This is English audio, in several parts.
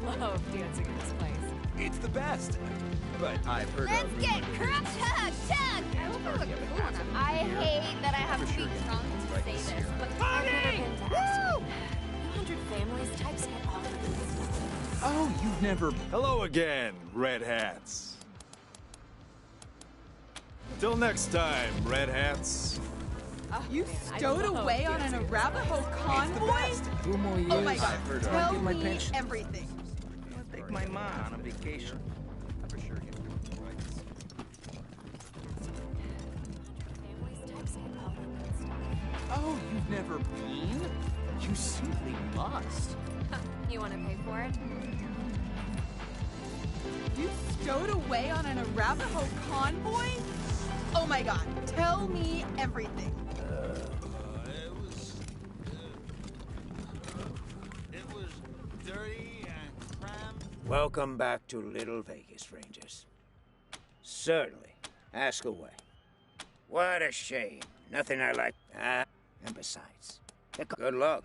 love dancing in this place. It's the best. But I've heard Let's of... get crunk tug! I hope I look cool enough. I hate that I have to be drunk to say this, but I've never been to Aspen. 200 families types get all of this. Oh, you've never... Hello again, Red Hats. Till next time, Red Hats. You stowed away on an Arapaho convoy? 2 more years. Oh my god, I've heard of... tell Get my me pension. everything. I'll take my mom on a vacation. I'm for sure get Families types get all of this. Oh, you've never been? You simply must. You want to pay for it? You stowed away on an Arapaho convoy? Oh my god, tell me everything. It was dirty and cramped. Welcome back to Little Vegas, Rangers. Certainly. Ask away. What a shame. Nothing I like. And besides, good luck.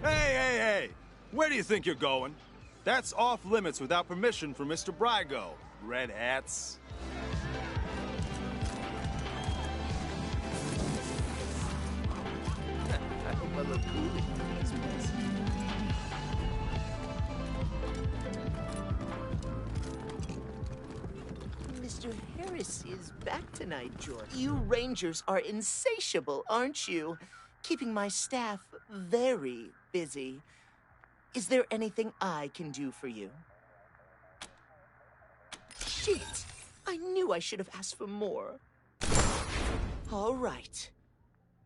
Hey! Where do you think you're going? That's off limits without permission from Mr. Brygo, Red Hats. I hope I look cool in this mess. Mr. Harris is back tonight, George. You Rangers are insatiable, aren't you? Keeping my staff very busy. Is there anything I can do for you? Shit! I knew I should have asked for more. All right.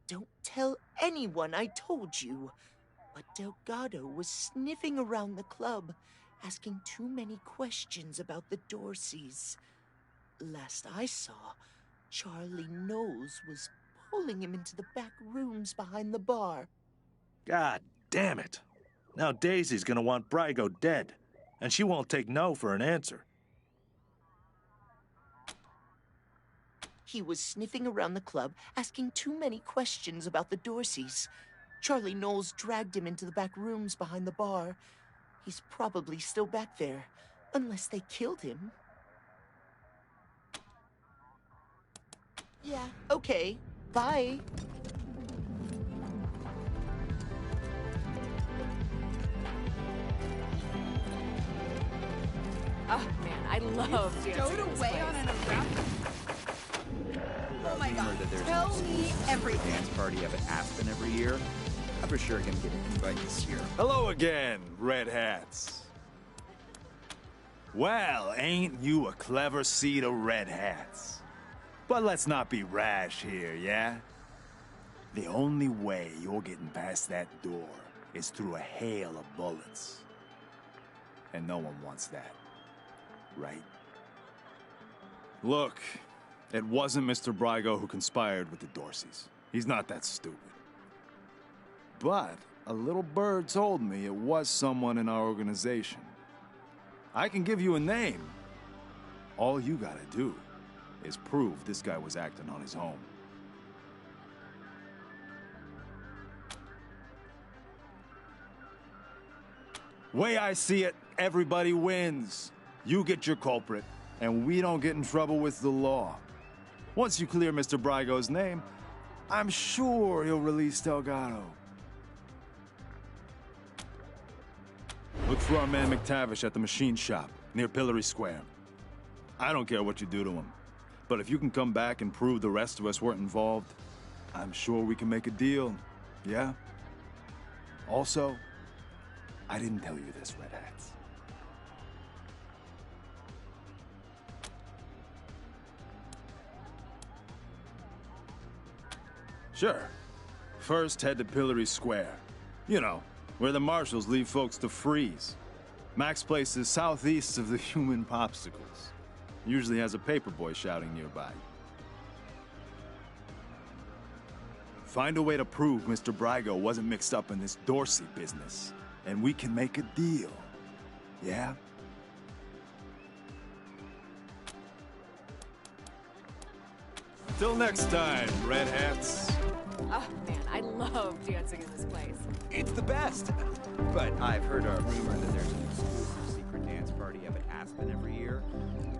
Don't tell anyone I told you. But Delgado was sniffing around the club, asking too many questions about the Dorseys. Last I saw, Charlie Knowles was pulling him into the back rooms behind the bar. God damn it. Now Daisy's gonna want Brygo dead, and she won't take no for an answer. He was sniffing around the club, asking too many questions about the Dorseys. Charlie Knowles dragged him into the back rooms behind the bar. He's probably still back there, unless they killed him. Yeah, okay. Bye. Oh man, I love dancing Stowed in this away place. on an Arapaho. Oh my god, That there's tell an me everything. dance party up at Aspen every year. I'm for sure gonna get an invite this year. Hello again, Red Hats. Well, ain't you a clever seed of Red Hats? But let's not be rash here, yeah? The only way you're getting past that door is through a hail of bullets. And no one wants that, right? Look, it wasn't Mr. Brygo who conspired with the Dorseys. He's not that stupid. But a little bird told me it was someone in our organization. I can give you a name. All you gotta do is prove this guy was acting on his own. Way I see it, everybody wins. You get your culprit, and we don't get in trouble with the law. Once you clear Mr. Brygo's name, I'm sure he'll release Delgado. Look for our man McTavish at the machine shop, near Pillory Square. I don't care what you do to him, but if you can come back and prove the rest of us weren't involved, I'm sure we can make a deal, yeah? Also, I didn't tell you this, Red Hats. Sure. First, head to Pillory Square. You know, where the marshals leave folks to freeze. Mac's place is southeast of the human popsicles. Usually has a paperboy shouting nearby. Find a way to prove Mr. Brygo wasn't mixed up in this Dorsey business, and we can make a deal. Yeah? Till next time, red hats. Oh man, I love dancing in this place. It's the best. But I've heard a rumor that there's an exclusive secret dance party up at Aspen every year.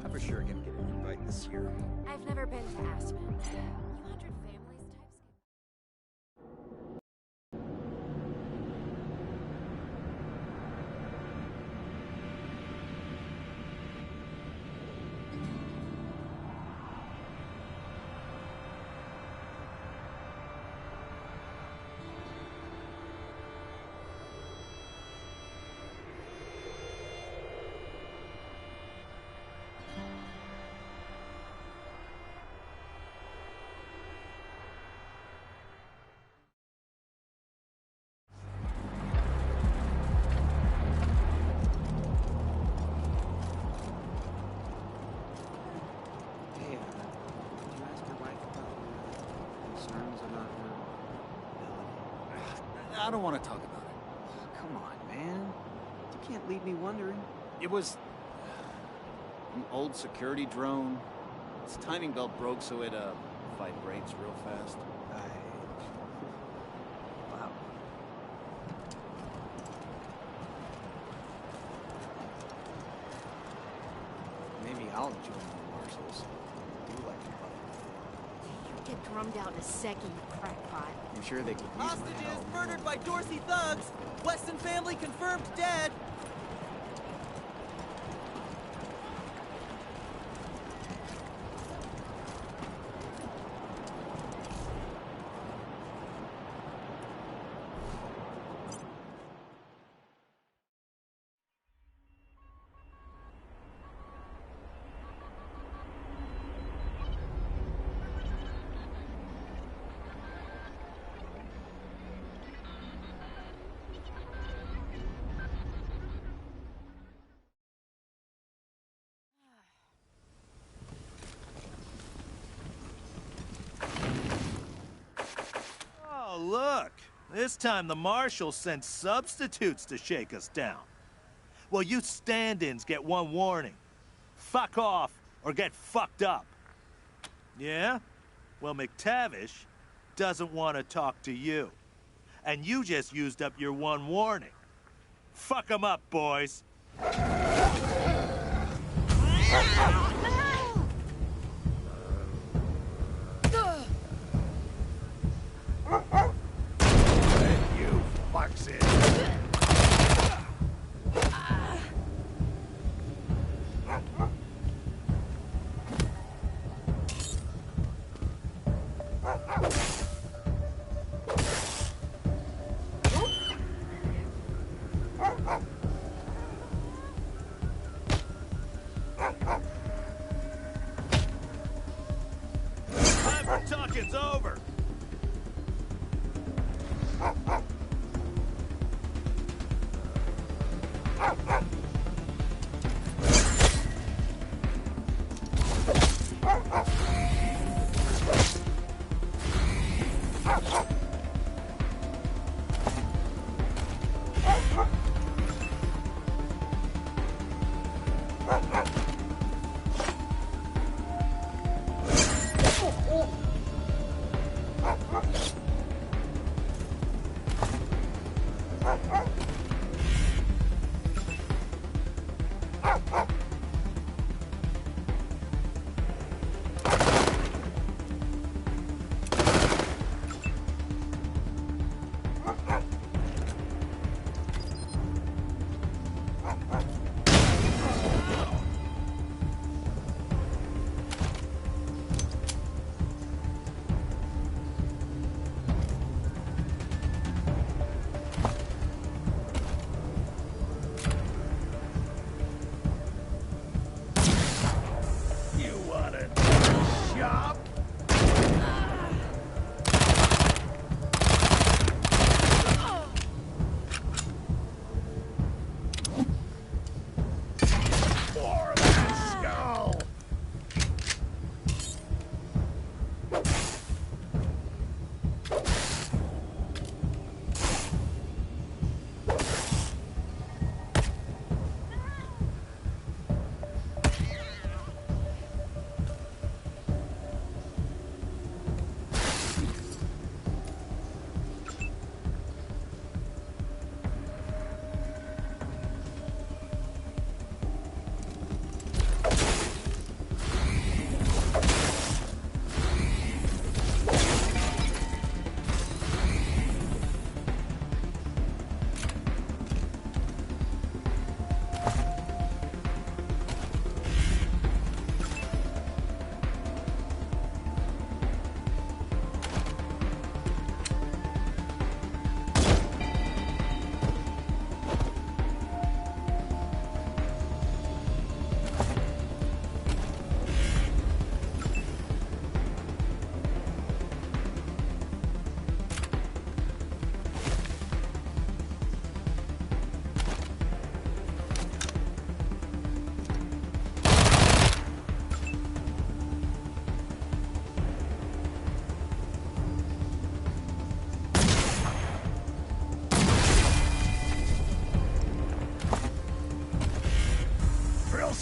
I'm for sure gonna get an invite this year. I've never been to Aspen. You 100 families types. Hey, did you ask your wife about concerns about her ability? I don't want to talk about it. Come on, man. You can't leave me wondering. It was an old security drone. Its timing belt broke, so it vibrates real fast. Wow. Maybe I'll join the marshals. I do like to fight. You get drummed out in a second, you crackpot. I'm sure they could use my Hostages help. murdered by Dorsey thugs. Weston family confirmed dead. Oh, look. This time the marshals sent substitutes to shake us down. Well, you stand-ins get one warning. Fuck off or get fucked up. Yeah? Well, McTavish doesn't want to talk to you. And you just used up your one warning. Fuck 'em up, boys. You fucks it. Time for talking's over.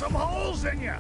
some holes in you!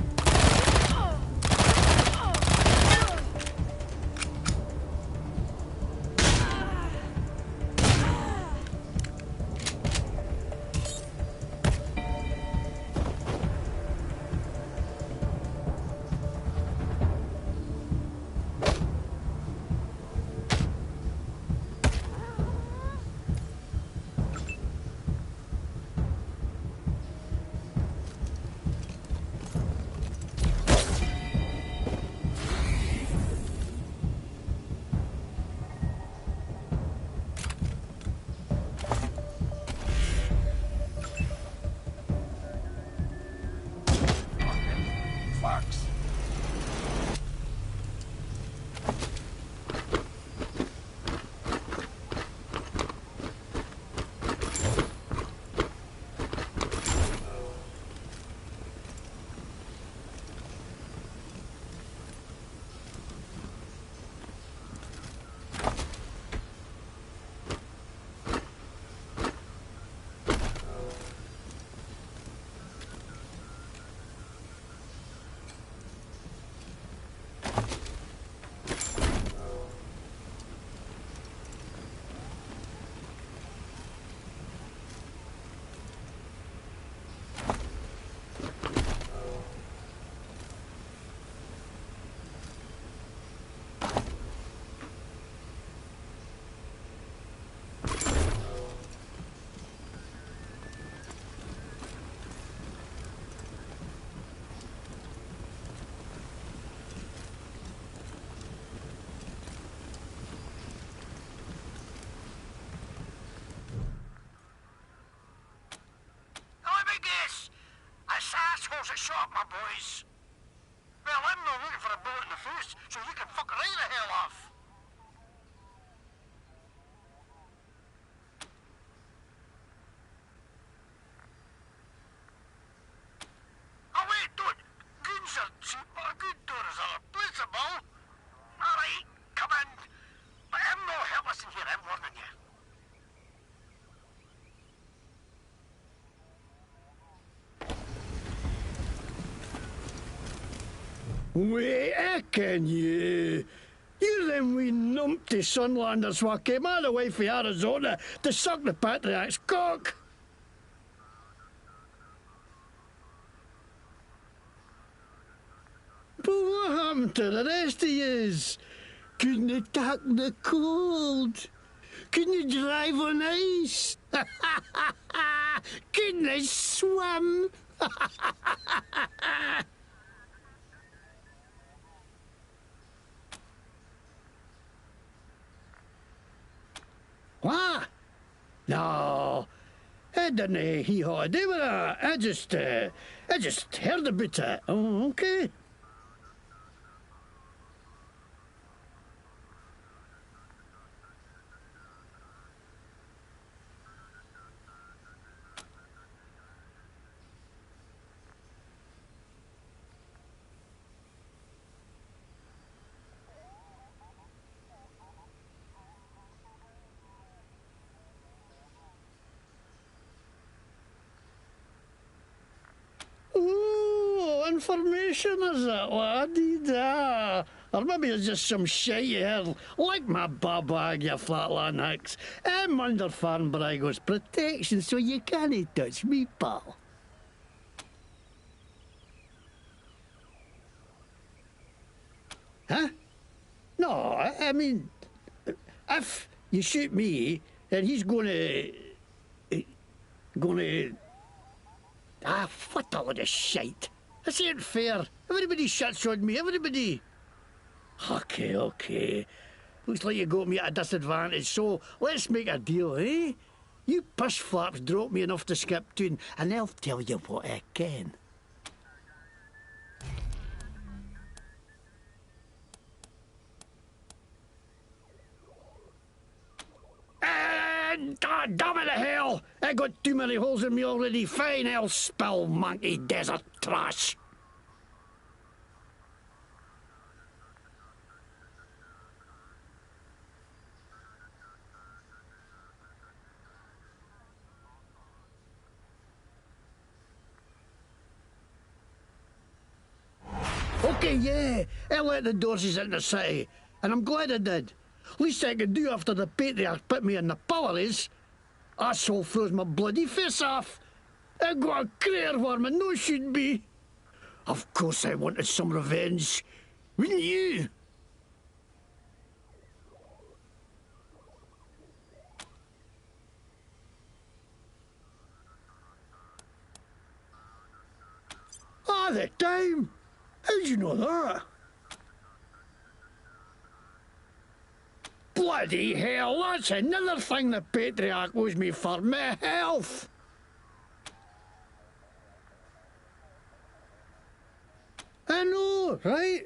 Fucks. A shot, my boys. Well, I'm not looking for a bullet in the face, so you can fuck right the hell off. Oh, wait, don't. Goons are cheap, but a good doors are replaceable. All right, come in. But I'm no helpless in here, I'm warning you. Wait, can you? You them wee numpty Sunlanders what came all the way from Arizona to suck the Patriarch's cock. But what happened to the rest of yous? Couldn't you tack the cold? Couldn't you drive on ice? Couldn't you swim? What? No, I didn't hee-haw do with that. I just heard about it. Oh, okay. Oh, information is it, laddie? Or maybe it's just some shit you heard, like my bag, you flatland hicks. I'm under Farnbrago's protection, so you can't touch me, pal. Huh? No, I mean, if you shoot me, then he's gonna... what a load of shite. This ain't fair. Everybody shuts on me, everybody. Okay. Looks like you got me at a disadvantage, so let's make a deal, eh? You push flaps drop me enough to skip tune, and I'll tell you what I can. Damn it to hell! I got too many holes in me already. Fine, I'll spill monkey desert trash. Okay, yeah, I let the Dorseys in the city, and I'm glad I did. Least I could do after the patriarch put me in the pillories. Asshole froze my bloody face off. I got a crater where my nose should be. Of course I wanted some revenge. Wouldn't you? Ah, the time. How'd you know that? Bloody hell, that's another thing the patriarch owes me for my health. I know, right?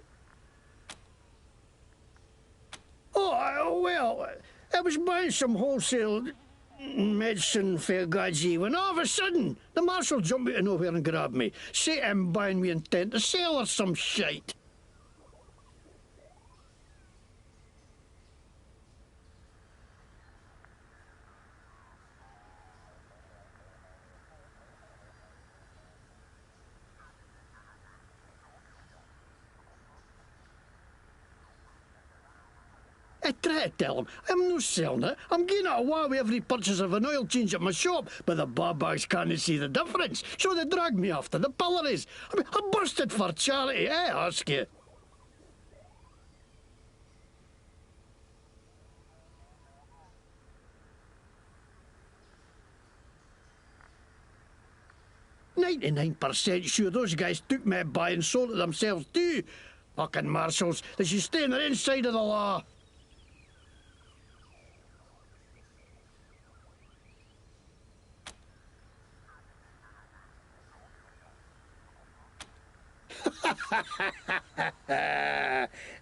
Oh, well, I was buying some wholesale medicine for Gaji when all of a sudden the marshal jumped out of nowhere and grabbed me. Say I'm buying me intent to sell or some shite. I try to tell him I'm no selling it. I'm getting it away with every purchase of an oil change at my shop, but the babags can't see the difference, so they drag me off to the pillories. I mean, I busted for charity, I ask you. "99% sure those guys took me by and sold it themselves too. Fucking marshals, they should stay on their inside of the law."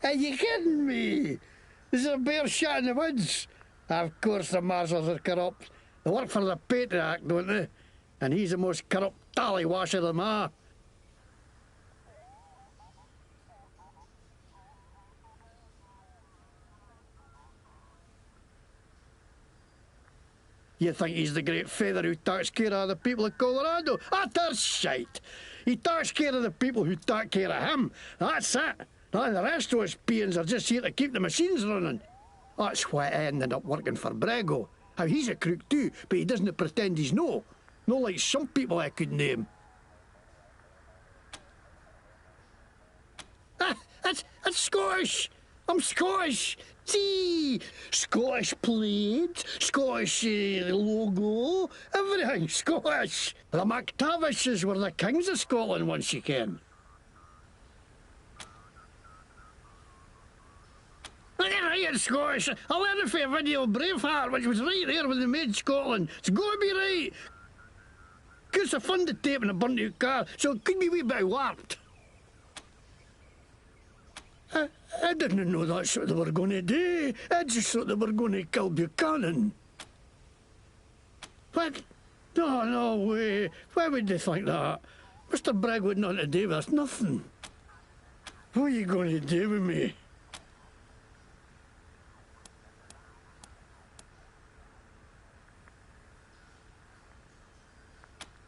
Are you kidding me? There's a bear shot in the woods. Of course the marshals are corrupt. They work for the patriarch, don't they? And he's the most corrupt tallywasher of them all. You think he's the great feather who takes care of the people of Colorado? That's shite. He takes care of the people who take care of him. That's it. And the rest of us peons are just here to keep the machines running. That's why I ended up working for Brego. How he's a crook too, but he doesn't pretend he's no. No like some people I could name. Ah, that's Scottish. I'm Scottish. See, Scottish plaid, Scottish logo, everything Scottish. The McTavishes were the kings of Scotland once you can. Right, Scottish. I learned it for a video Braveheart, which was right there when they made Scotland. It's got to be right. Because I funded tape in a burnt out car, so it could be a wee bit warped. I didn't know that's what they were going to do. I just thought they were going to kill Buchanan. What? No way. Why would they think that? Mr. Bragg would not to do with us nothing. What are you going to do with me?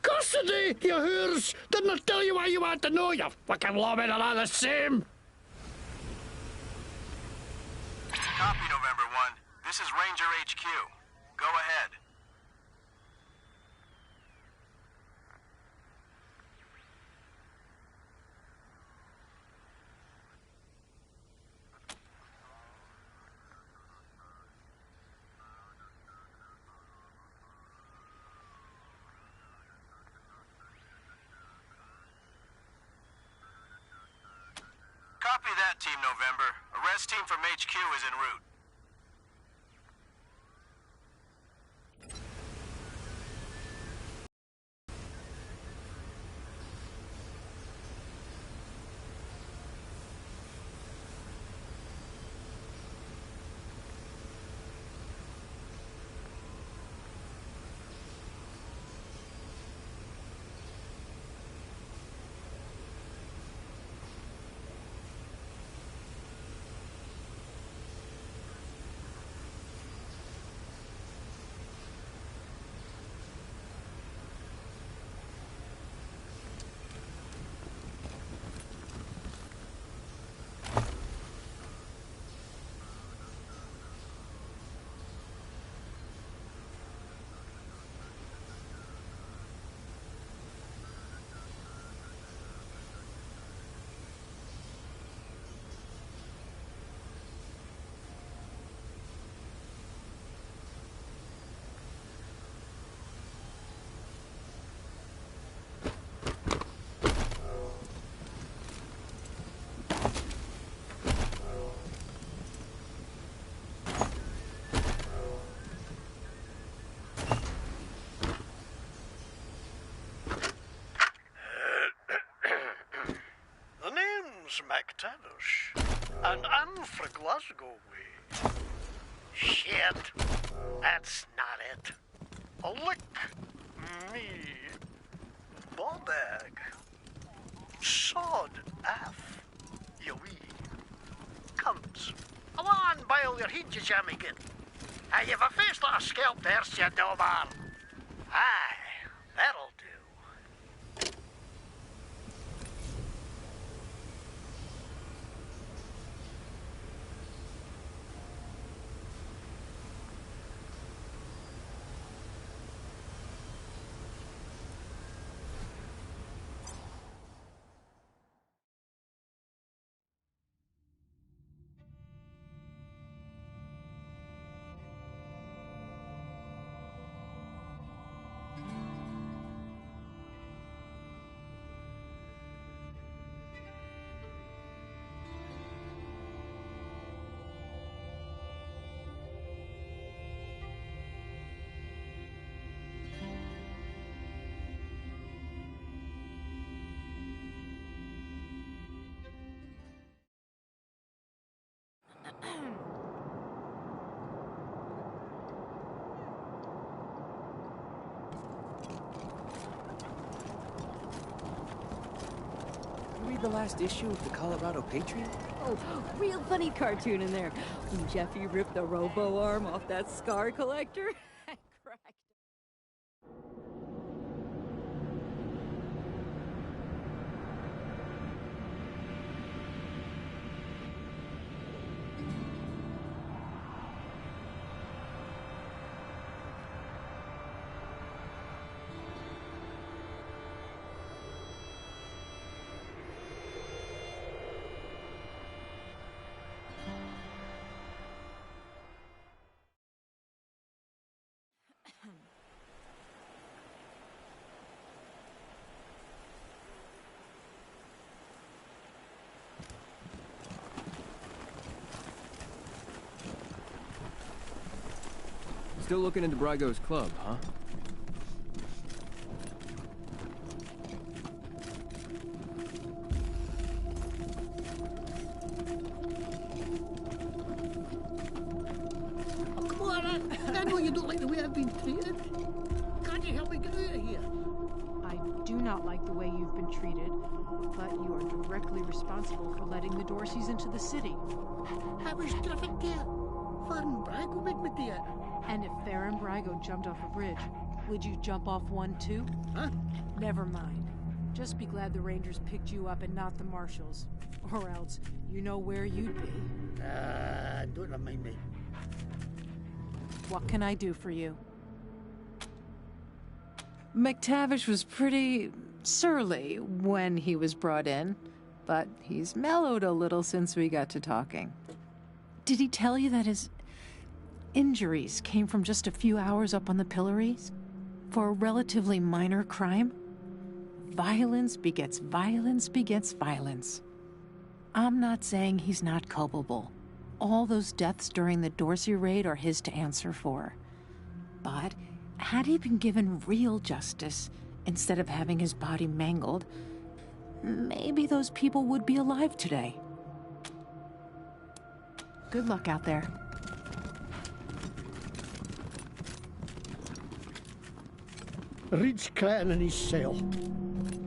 Custody, you whores! Didn't I tell you what you want to know, you fucking lawmen are all the same? Copy, November 1. This is Ranger HQ. Go ahead. Copy that, Team November. Arrest team from HQ is en route. name's McTavish, and I'm fra Glasgow way. Shit, that's not it. Lick me, ballbag. Sod af, you wee cunts. Come on, bile your head, you jammigan. You've a face like a scalp there, you dobar. Aye, that'll do. Read the last issue of the Colorado Patriot? Oh, real funny cartoon in there. When Jeffy ripped the robo arm off that scar collector. Cracked. Still looking into Brygo's club, huh? Oh, come on, I know you don't like the way I've been treated. Can't you help me get out of here? I do not like the way you've been treated, but you are directly responsible for letting the Dorseys into the city. I was traffic there. Farm Brago made me do it. And if Farron Brygo jumped off a bridge, would you jump off one too? Huh? Never mind. Just be glad the Rangers picked you up and not the Marshals. Or else, you know where you'd be. Don't remind me. What can I do for you? McTavish was pretty surly when he was brought in, but he's mellowed a little since we got to talking. Did he tell you that his injuries came from just a few hours up on the pillories? For a relatively minor crime? Violence begets violence begets violence. I'm not saying he's not culpable. All those deaths during the Dorsey raid are his to answer for. But had he been given real justice instead of having his body mangled, maybe those people would be alive today. Good luck out there. Reed's crying in his cell.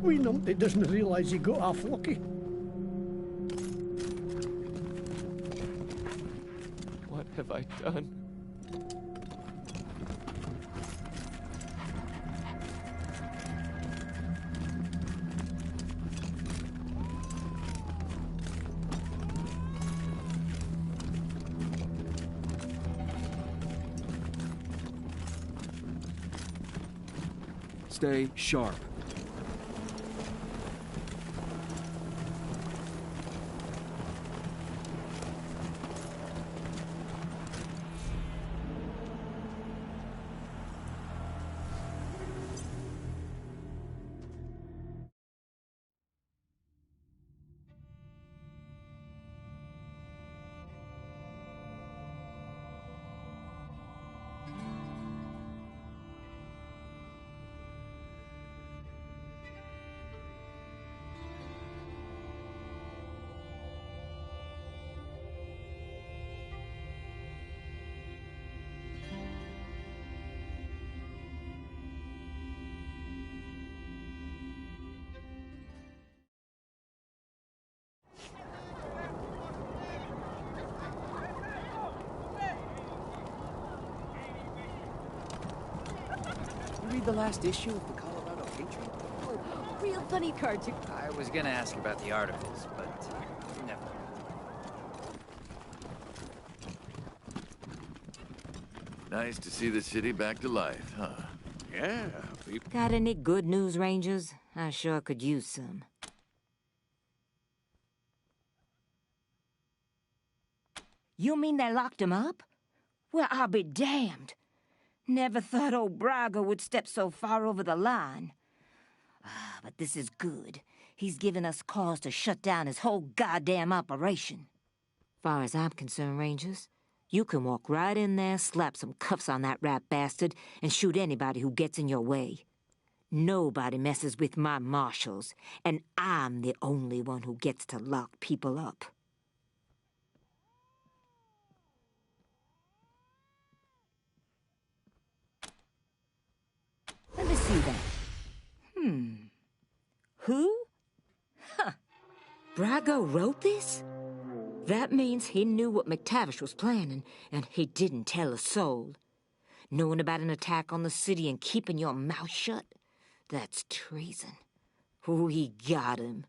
Wee numpty doesn't realise he got off lucky. What have I done? Stay sharp. read the last issue of the Colorado Patriot? Oh, real funny cartoon. I was gonna ask about the articles, but never. Nice to see the city back to life, huh? Yeah. Got any good news, Rangers? I sure could use some. You mean they locked him up? Well, I'll be damned. Never thought old Braga would step so far over the line. But this is good. He's given us cause to shut down his whole goddamn operation. Far as I'm concerned, Rangers, you can walk right in there, slap some cuffs on that rat bastard, and shoot anybody who gets in your way. Nobody messes with my marshals, and I'm the only one who gets to lock people up. Let me see that. Who? Huh. Braga wrote this? That means he knew what McTavish was planning, and he didn't tell a soul. Knowing about an attack on the city and keeping your mouth shut? That's treason. We got him.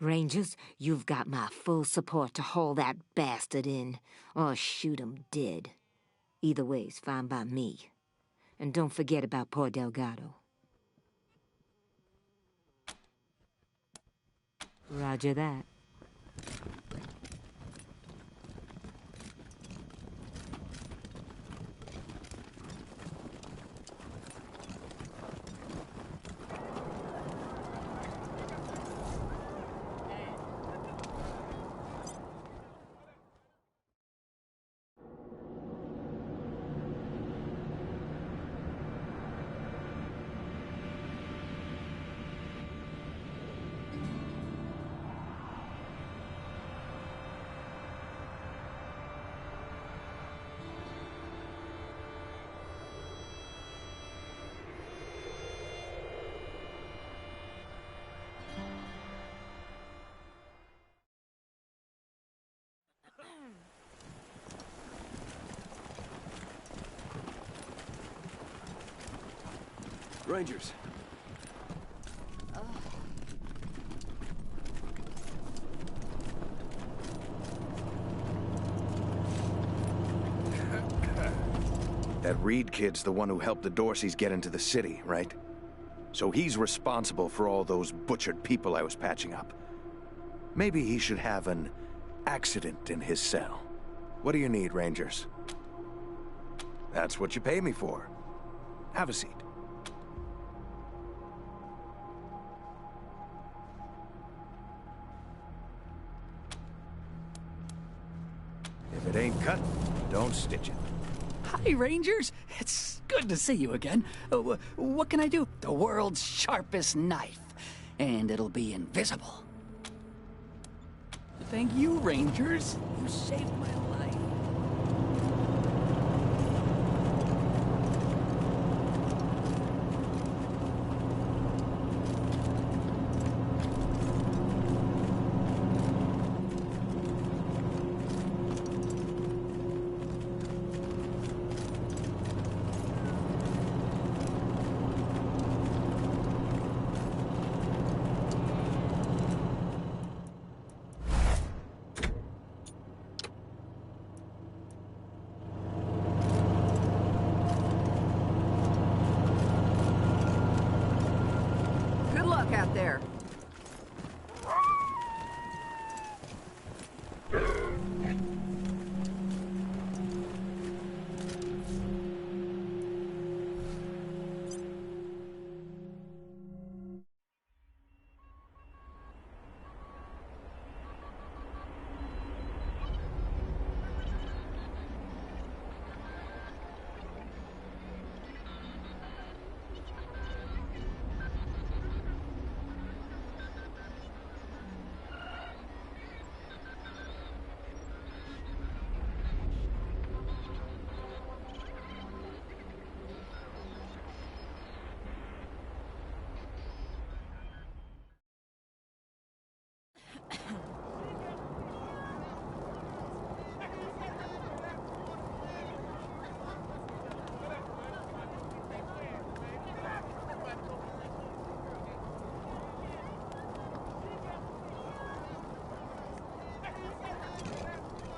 Rangers, you've got my full support to haul that bastard in, or shoot him dead. Either way's fine by me. And don't forget about poor Delgado. Roger that. Rangers. That Reed kid's the one who helped the Dorseys get into the city, right? So he's responsible for all those butchered people I was patching up. Maybe he should have an accident in his cell. What do you need, Rangers? That's what you pay me for. Have a seat. If it ain't cut, don't stitch it. Hi, Rangers. It's good to see you again. What can I do? The world's sharpest knife. And it'll be invisible. Thank you, Rangers. You saved my life.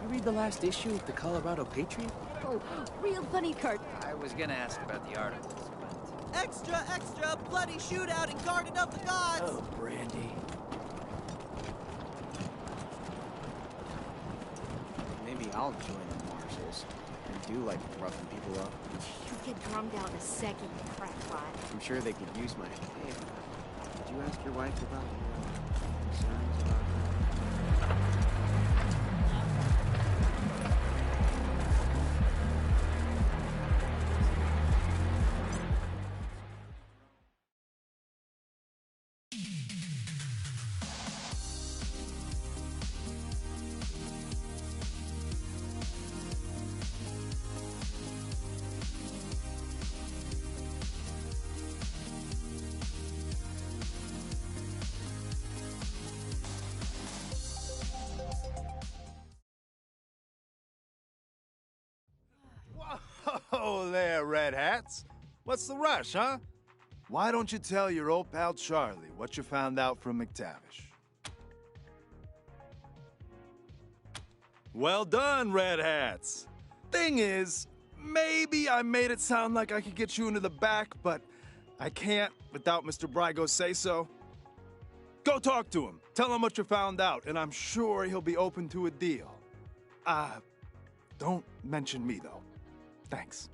you read the last issue of the Colorado Patriot? Oh, real funny cart. I was gonna ask about the articles, but... Extra, extra! Bloody shootout in Garden of the Gods! Oh, Brandy. Maybe I'll join the Marshals. I do like roughing people up. You get drummed out in a second, you crackpot. I'm sure they could use my... Hey, did you ask your wife about your concerns about her? Whoa there, Red Hats. What's the rush, huh? Why don't you tell your old pal Charlie what you found out from McTavish? Well done, Red Hats. Thing is, maybe I made it sound like I could get you into the back, but I can't without Mr. Brygo's say-so. Go talk to him. Tell him what you found out, and I'm sure he'll be open to a deal. Don't mention me, though. Thanks.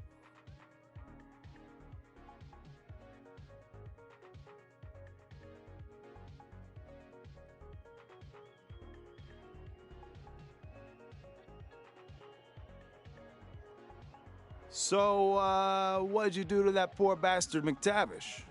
So, what'd you do to that poor bastard McTavish?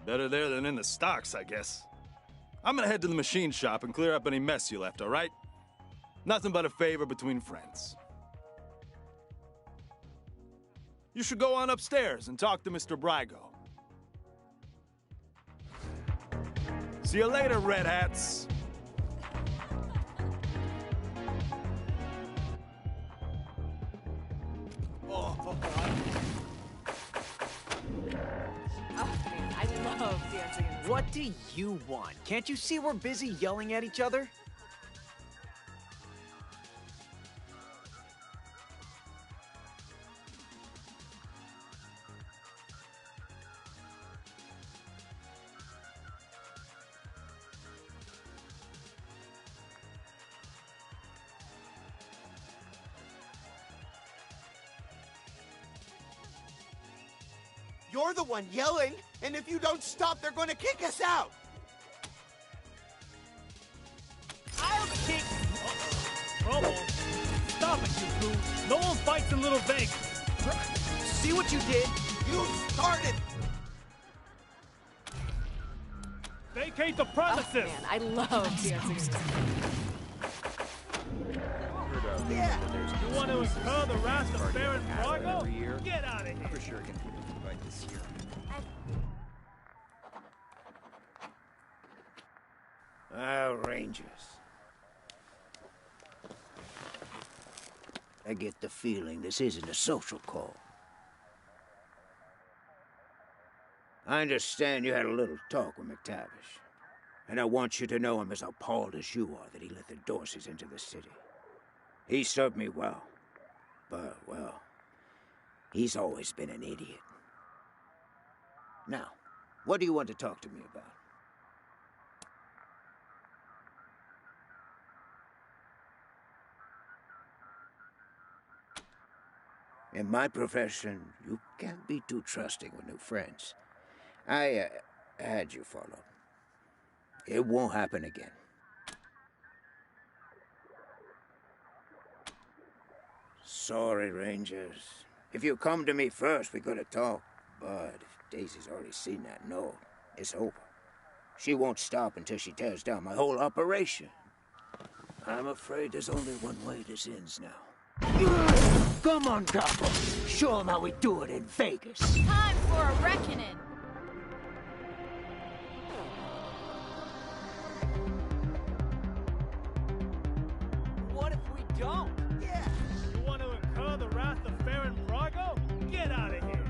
Better there than in the stocks, I guess. I'm gonna head to the machine shop and clear up any mess you left, all right? Nothing but a favor between friends. You should go on upstairs and talk to Mr. Brygo. See you later, Red Hats. Oh, man, I love dancing in this. What do you want? Can't you see we're busy yelling at each other? You're the one yelling, and if you don't stop, they're going to kick us out! I'll kick... Trouble. Stop it, you two. No one fights in Little Vegas. See what you did? You started! Vacate the premises! Oh, man, I love dancing. Yeah! You want to incur the wrath of Baron Brygo? Every year. Get out of here! I'm for sure gonna get an invite this year. Rangers. I get the feeling this isn't a social call. I understand you had a little talk with McTavish, and I want you to know I'm as appalled as you are that he let the Dorseys into the city. He served me well, but, well, he's always been an idiot. Now, what do you want to talk to me about? In my profession, you can't be too trusting with new friends. I had you followed. It won't happen again. Sorry, Rangers. If you come to me first, we could have talked. But if Daisy's already seen that note, it's over. She won't stop until she tears down my whole operation. I'm afraid there's only one way this ends now. Come on, Capo. Show them how we do it in Vegas. Time for a reckoning. don't? Yeah. You want to incur the wrath of Baron Brago? Get out of here.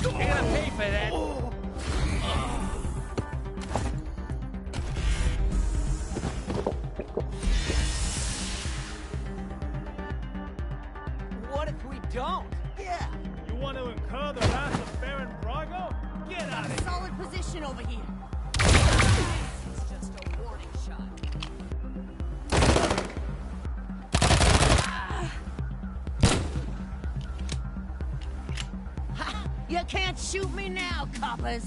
You're gonna pay for that. What if we don't? Yeah. You want to incur the wrath of Baron Brago? Get out of here. Solid position over here. It's just a warning shot. You can't shoot me now, coppers.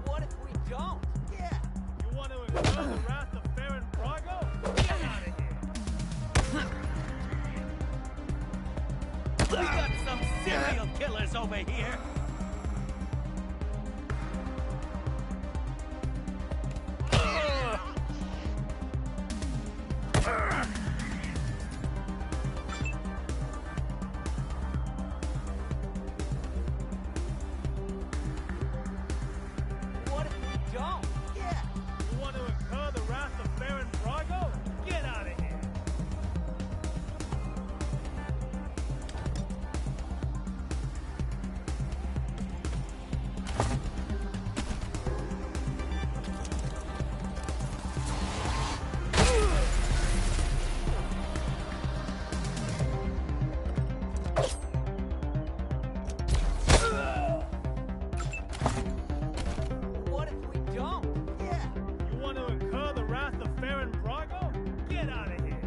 What if we don't? Yeah. You want to incur the wrath of Baron Brago? Get out of here. We got some serial killers over here. What if we don't? Yeah. You want to incur the wrath of Baron Brago? Get out of here. What if we don't? Yeah. You want to incur the wrath of Baron Brago? Get out of here.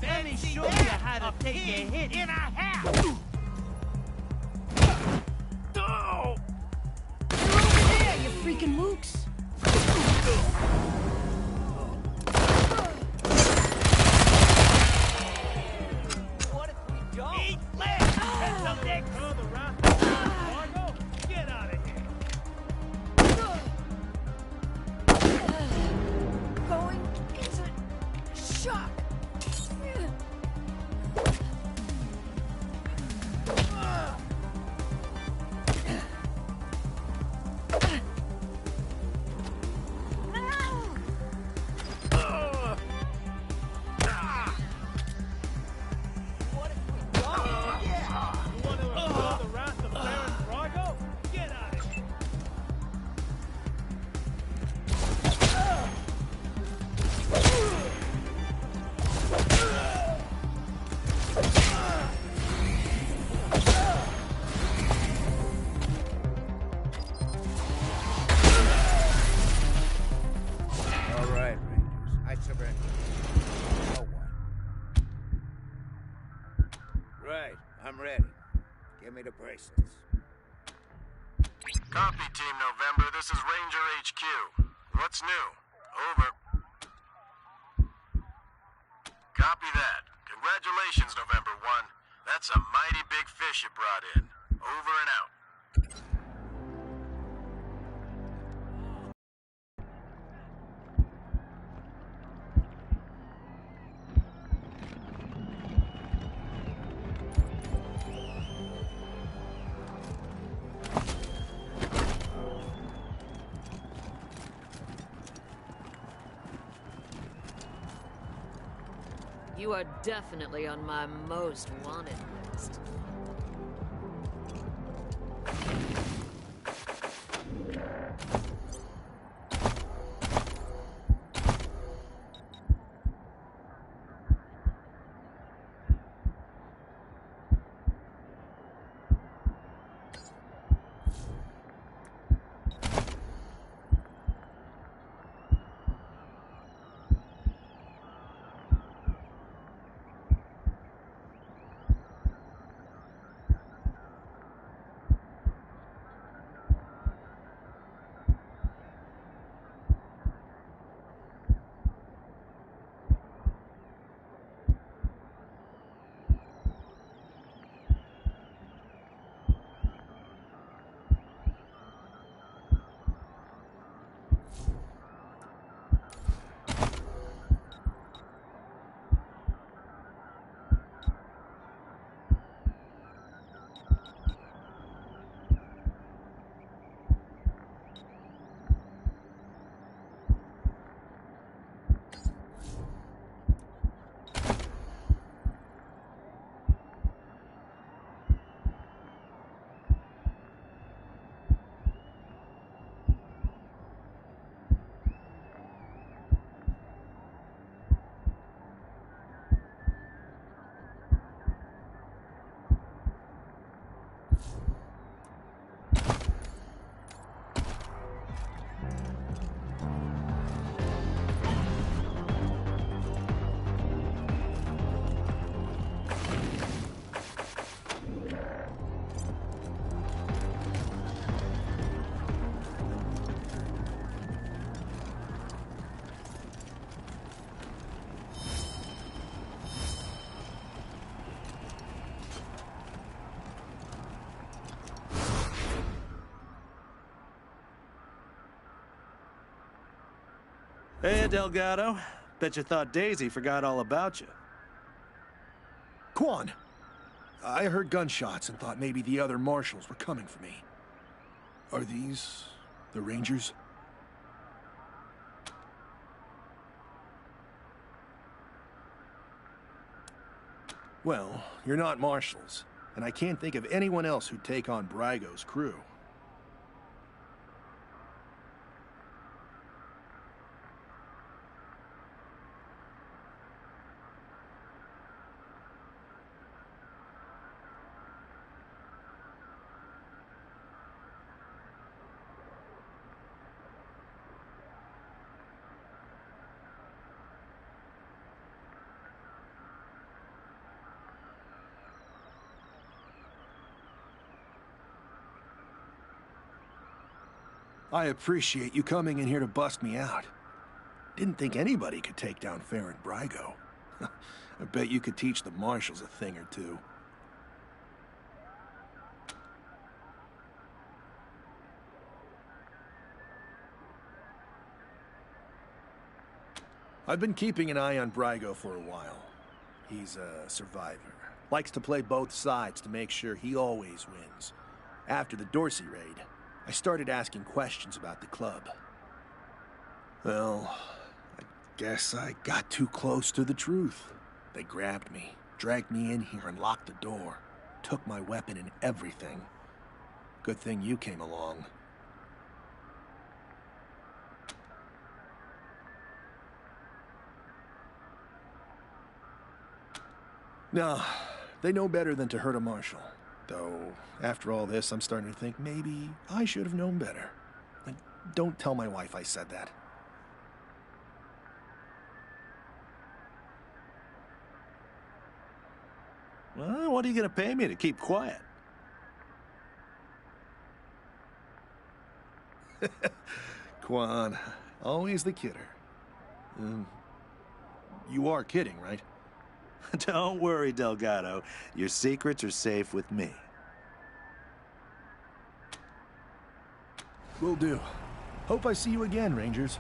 Let me show you how to take a hit in a half. You're over there, you freaking mooks. What if we don't? Eat legs! And some dicks! The wrath of Baron Brago? Get out of here. Going into shock. What if we don't? Yeah. You want to incur the wrath of Baron Brago? Get out of here. All right, Rangers. I surrender. Now what? Right. I'm ready. Give me the bracelets. Copy, Team November. This is Ranger HQ. What's new? Over. Copy that. Congratulations, November 1. That's a mighty big fish you brought in. Over and out. You are definitely on my most wanted list. Hey, Delgado. Bet you thought Daisy forgot all about you. Quan, I heard gunshots and thought maybe the other marshals were coming for me. Are these the Rangers? Well, you're not marshals, and I can't think of anyone else who'd take on Brago's crew. I appreciate you coming in here to bust me out. Didn't think anybody could take down Farron Brago. I bet you could teach the marshals a thing or two. I've been keeping an eye on Brago for a while. He's a survivor. Likes to play both sides to make sure he always wins. After the Dorsey raid, I started asking questions about the club. Well, I guess I got too close to the truth. They grabbed me, dragged me in here and locked the door. Took my weapon and everything. Good thing you came along. No, they know better than to hurt a marshal. Though, after all this, I'm starting to think maybe I should have known better. Like, don't tell my wife I said that. Well, what are you going to pay me to keep quiet? Quan, always the kidder. You are kidding, right? Don't worry, Delgado. Your secrets are safe with me. Will do. Hope I see you again, Rangers.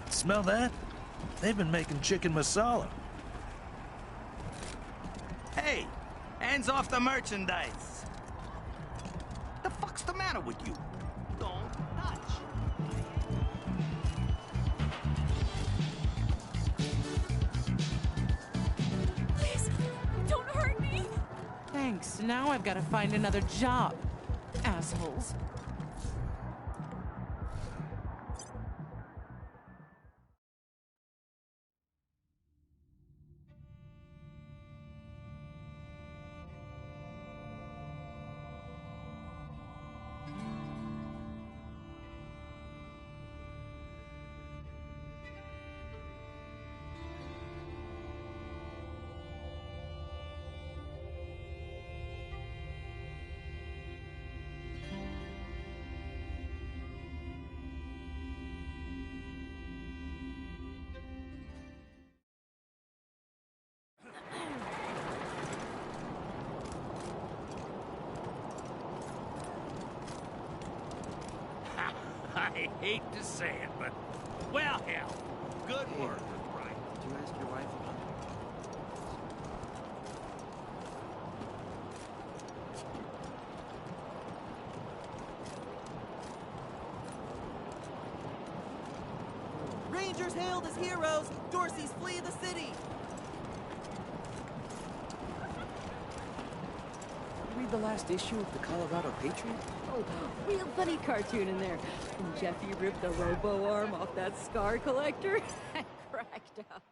Smell that? They've been making chicken masala. Hey, hands off the merchandise. The fuck's the matter with you? Don't touch. Please, don't hurt me. Thanks. Now I've got to find another job. Assholes. I hate to say it, but, well, hell, good work, right? Did you ask your wife about Rangers hailed as heroes. Dorsey's flee the city. read the last issue of the Colorado Patriot? Oh, real funny cartoon in there. When Jeffy ripped the robo arm off that scar collector, I cracked up.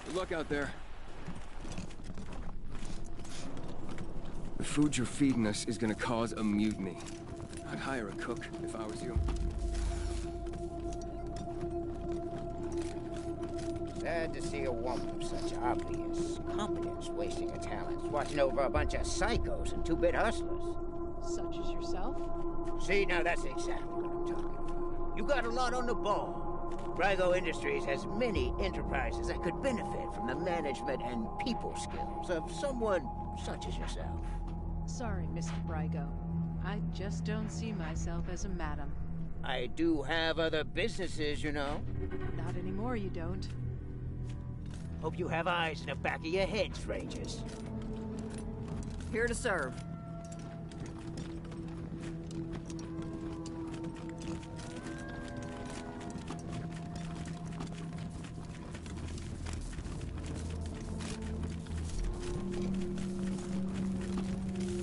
Good luck out there. The food you're feeding us is gonna cause a mutiny. I'd hire a cook if I was you. Sad to see a woman of such obvious competence wasting her talents, watching over a bunch of psychos and two-bit hustlers. Such as yourself? See, now that's exactly what I'm talking about. You got a lot on the ball. Brygo Industries has many enterprises that could benefit from the management and people skills of someone such as yourself. Sorry, Mr. Brygo. I just don't see myself as a madam. I do have other businesses, you know. Not anymore, you don't. Hope you have eyes in the back of your heads, Rangers. Here to serve.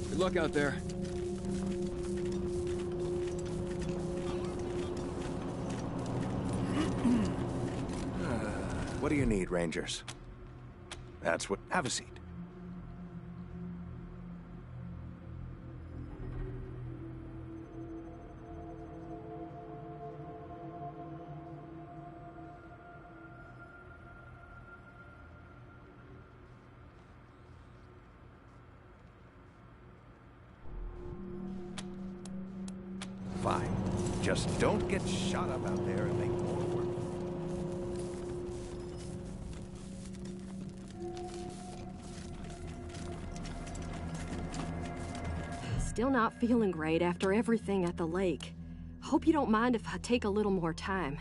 Good luck out there. What do you need, Rangers? That's what... Have a seat. Fine. Just don't get shot up out there and make more work. Still not feeling great after everything at the lake. Hope you don't mind if I take a little more time.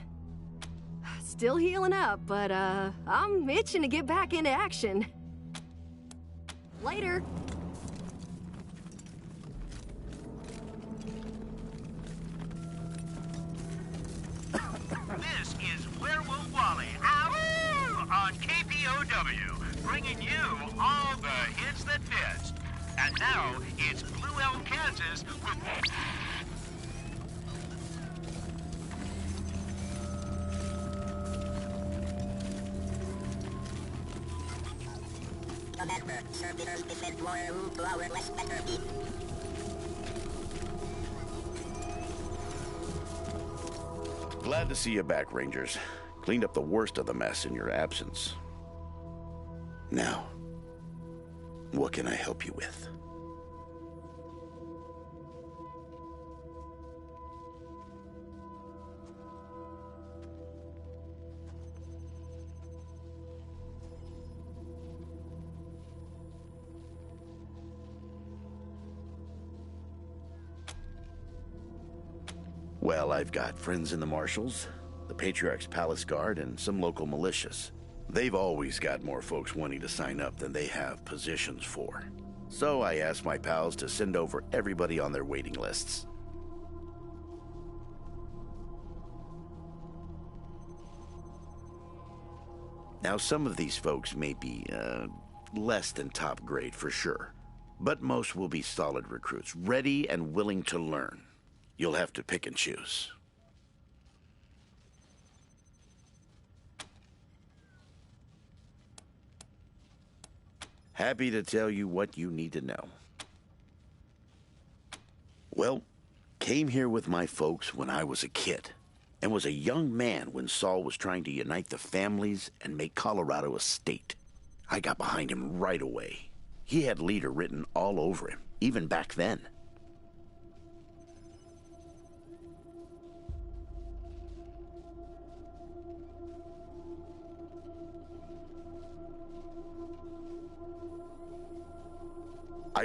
Still healing up, but I'm itching to get back into action. Later. This is Werewolf Wally, Ow! On KPOW, bringing you all the hits that fit. And now, it's Blue Elm, Kansas with... Remember, servitors defend more to our less better meat. Glad to see you back, Rangers. Cleaned up the worst of the mess in your absence. Now, what can I help you with? Well, I've got friends in the Marshals, the Patriarch's Palace Guard, and some local militias. They've always got more folks wanting to sign up than they have positions for. So I asked my pals to send over everybody on their waiting lists. Now, some of these folks may be, less than top grade for sure, but most will be solid recruits, ready and willing to learn. You'll have to pick and choose. Happy to tell you what you need to know. Well, came here with my folks when I was a kid, and was a young man when Saul was trying to unite the families and make Colorado a state. I got behind him right away. He had leader written all over him, even back then.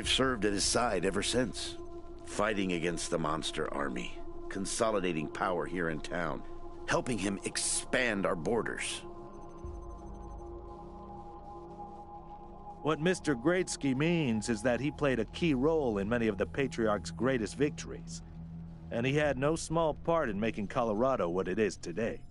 I've served at his side ever since, fighting against the monster army, consolidating power here in town, helping him expand our borders. What Mr. Greatsky means is that he played a key role in many of the Patriarch's greatest victories, and he had no small part in making Colorado what it is today.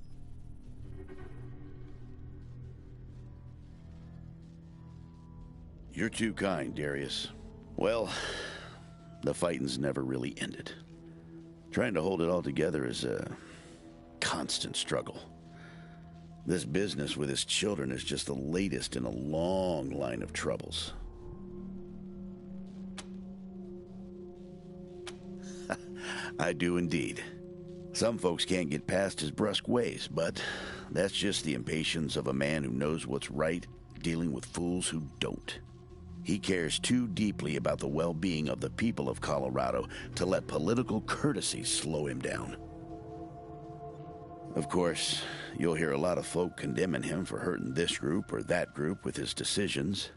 You're too kind, Darius. Well, the fighting's never really ended. Trying to hold it all together is a constant struggle. This business with his children is just the latest in a long line of troubles. I do indeed. Some folks can't get past his brusque ways, but that's just the impatience of a man who knows what's right, dealing with fools who don't. He cares too deeply about the well-being of the people of Colorado to let political courtesy slow him down. Of course, you'll hear a lot of folk condemning him for hurting this group or that group with his decisions,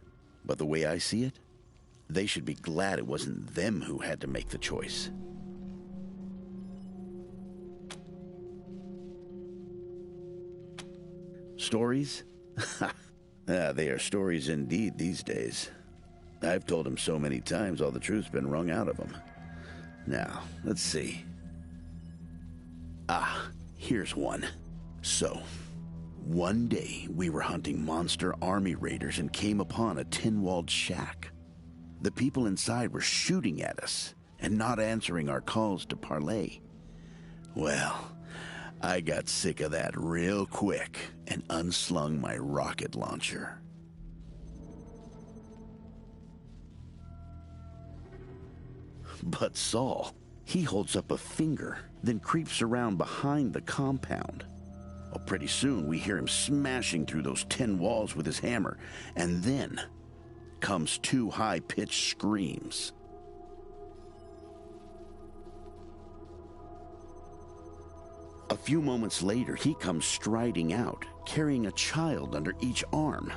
but the way I see it, they should be glad it wasn't them who had to make the choice. Stories? They are stories indeed these days. I've told him so many times all the truth's been wrung out of him. Now, let's see. Here's one. So, one day we were hunting monster army raiders and came upon a tin-walled shack. The people inside were shooting at us and not answering our calls to parley. Well, I got sick of that real quick and unslung my rocket launcher. But Saul, he holds up a finger, then creeps around behind the compound. Well, pretty soon we hear him smashing through those tin walls with his hammer, and then comes two high-pitched screams. A few moments later, he comes striding out, carrying a child under each arm.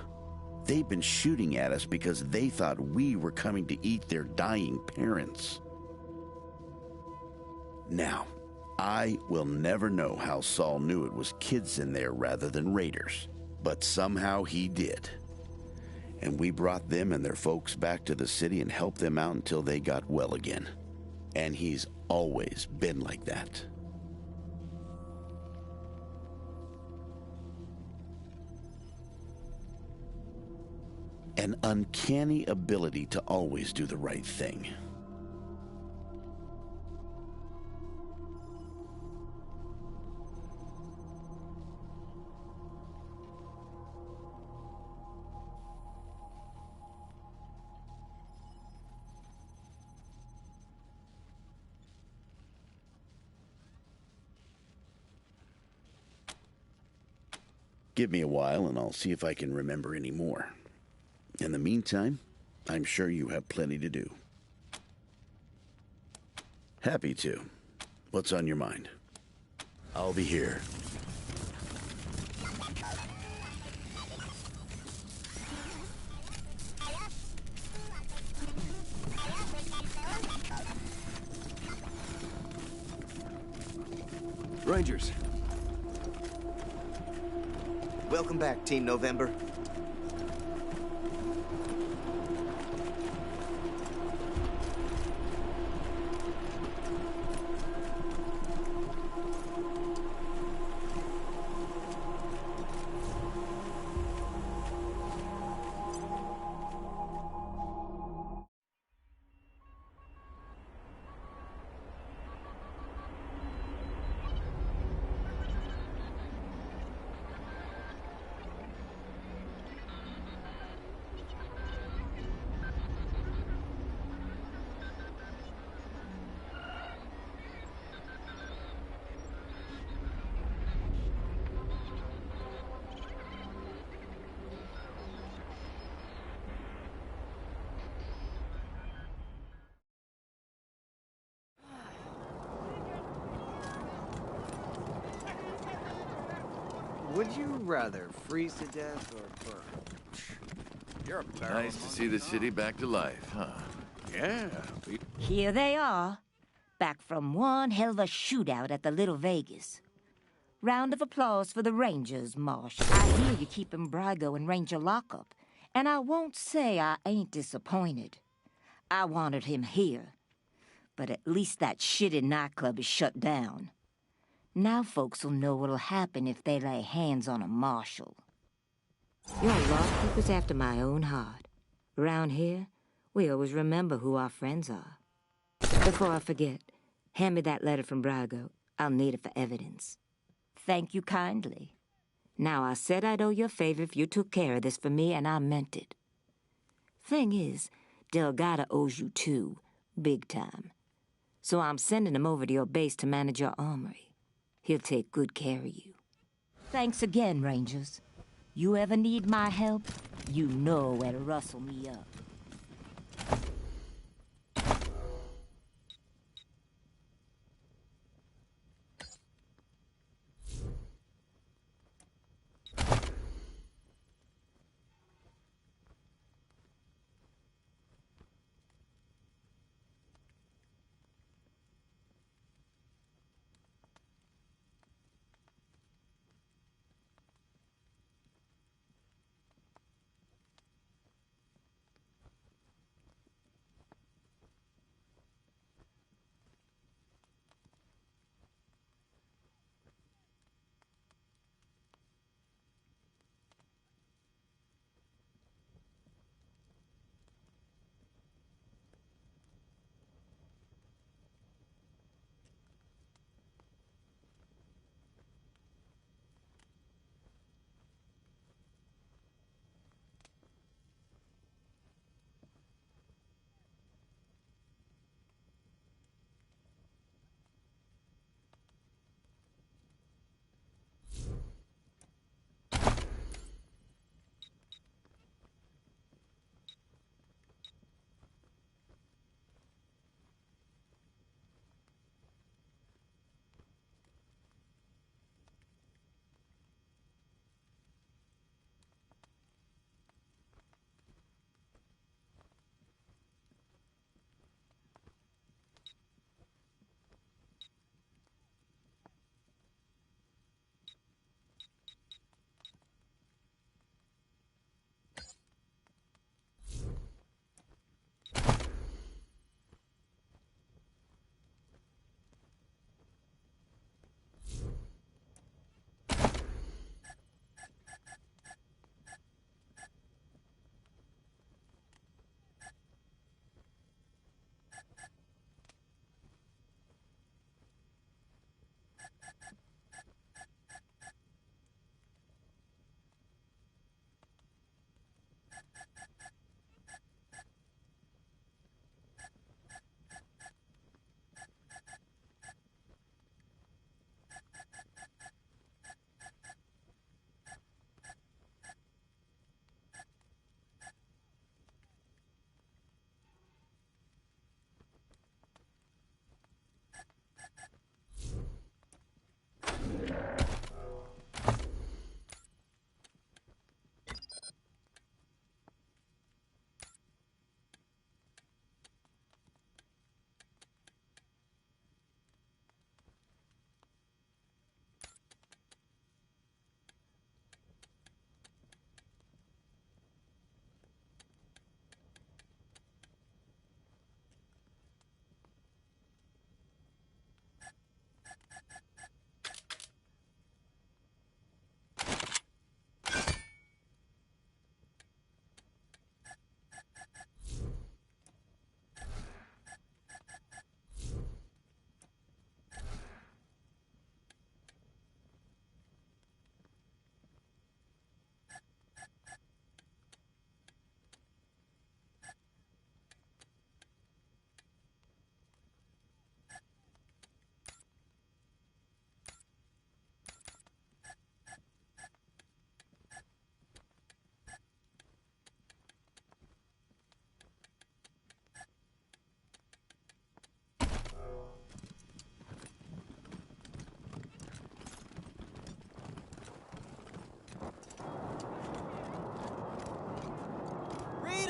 They've been shooting at us because they thought we were coming to eat their dying parents. Now, I will never know how Saul knew it was kids in there rather than raiders, but somehow he did. And we brought them and their folks back to the city and helped them out until they got well again. And he's always been like that. An uncanny ability to always do the right thing. Give me a while and I'll see if I can remember any more. In the meantime, I'm sure you have plenty to do. Happy to. What's on your mind? I'll be here. Rangers. Welcome back, Team November. Would you rather freeze to death or burn? You're a barrel. Nice to see the city back to life, huh? Yeah. Here they are, back from one hell of a shootout at the Little Vegas. Round of applause for the Rangers, Marsh. I hear you keeping Brygo in Ranger lockup, and I won't say I ain't disappointed. I wanted him here, but at least that shitty nightclub is shut down. Now folks will know what'll happen if they lay hands on a marshal. Your lawkeeper's after my own heart. Around here, we always remember who our friends are. Before I forget, hand me that letter from Brygo. I'll need it for evidence. Thank you kindly. Now, I said I'd owe you a favor if you took care of this for me, and I meant it. Thing is, Delgado owes you too, big time. So I'm sending him over to your base to manage your armory. He'll take good care of you. Thanks again, Rangers. You ever need my help, you know where to rustle me up.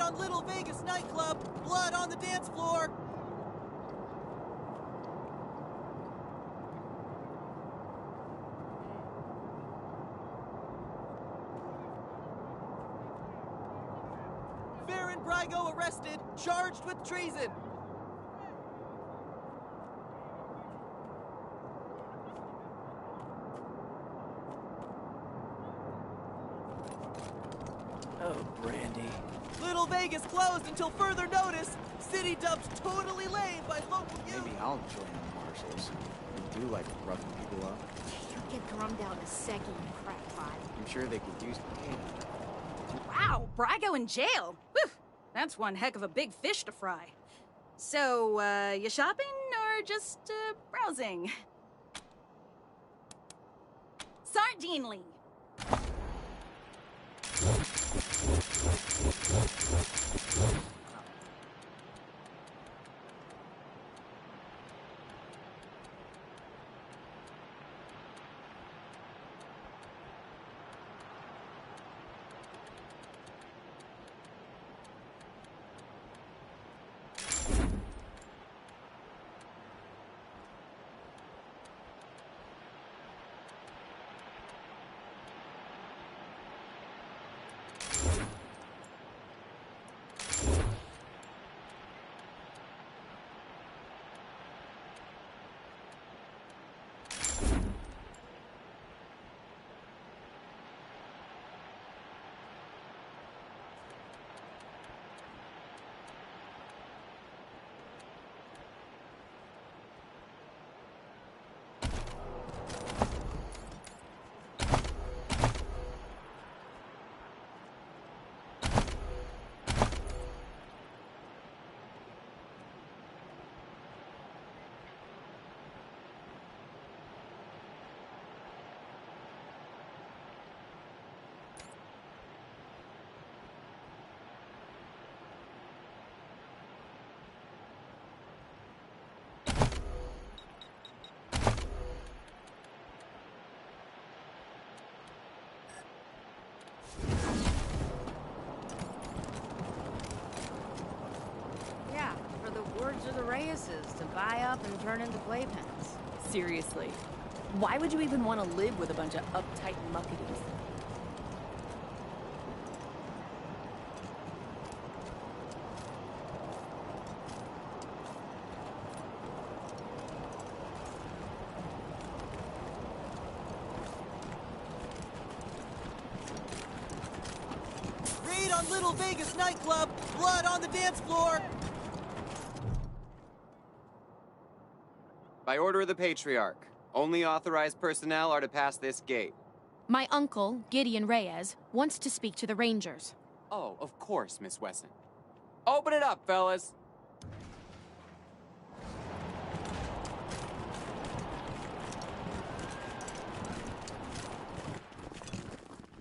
on Little Vegas nightclub! Blood on the dance floor! Baron Brygo arrested, charged with treason! Oh, Brandy. Little Vegas closed until further notice. City dubs totally lame by local youth. Maybe I'll join the marshals. They do like roughing people up. You get drummed out in a second, you crackpot. I'm sure they could use pain. Wow, Brygo in jail. Whew, that's one heck of a big fish to fry. So, you shopping or just, browsing? Sardinely. Words of the Reyeses to buy up and turn into playpens. Seriously, why would you even want to live with a bunch of uptight muckaties? Raid on Little Vegas nightclub! Blood on the dance floor! By order of the Patriarch, only authorized personnel are to pass this gate. My uncle, Gideon Reyes, wants to speak to the Rangers. Oh, of course, Miss Wesson. Open it up, fellas!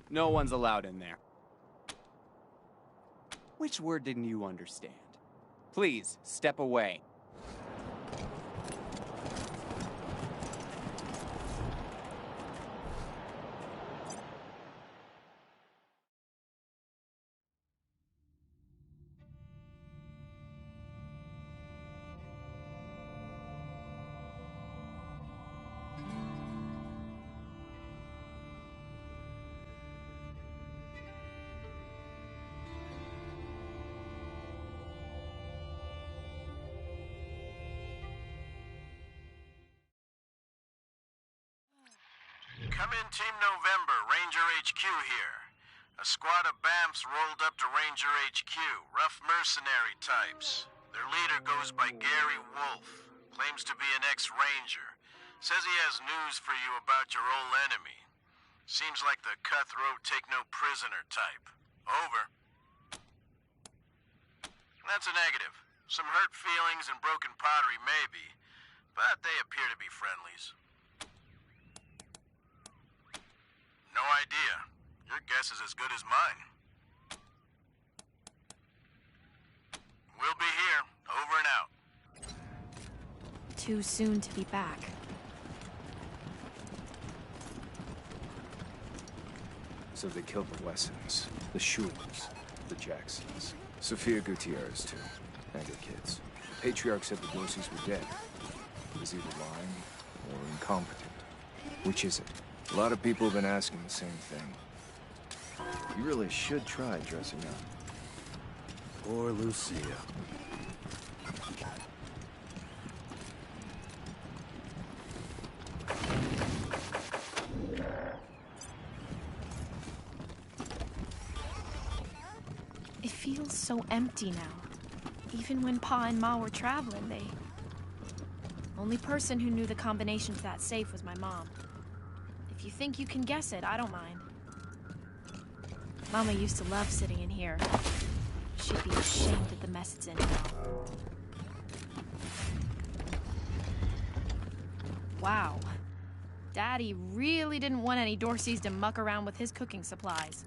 No one's allowed in there. Which word didn't you understand? Please, step away. Come in, Team November, Ranger HQ here. A squad of BAMFs rolled up to Ranger HQ, rough mercenary types. Their leader goes by Gary Wolf, claims to be an ex-Ranger. Says he has news for you about your old enemy. Seems like the cutthroat take-no-prisoner type. Over. That's a negative. Some hurt feelings and broken pottery maybe, but they appear to be friendlies. No idea. Your guess is as good as mine. We'll be here, over and out. Too soon to be back. So they killed the Wessons, the Schules, the Jacksons. Sophia Gutierrez, too. And her kids. The Patriarch said the Dorseys were dead. He was either lying or incompetent. Which is it? A lot of people have been asking the same thing. You really should try dressing up. Poor Lucia. It feels so empty now. Even when Pa and Ma were traveling, Only person who knew the combination to that safe was my mom. If you think you can guess it, I don't mind. Mama used to love sitting in here. She'd be ashamed at the mess it's in now. Wow. Daddy really didn't want any Dorseys to muck around with his cooking supplies.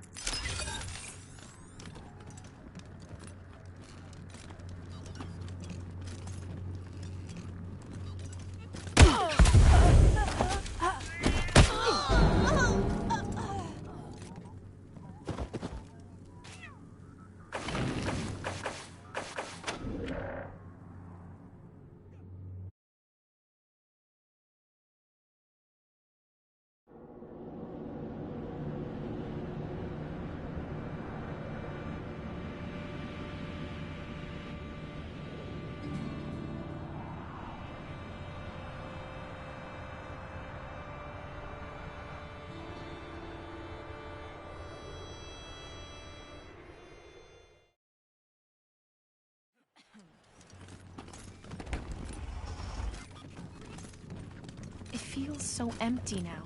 It feels so empty now.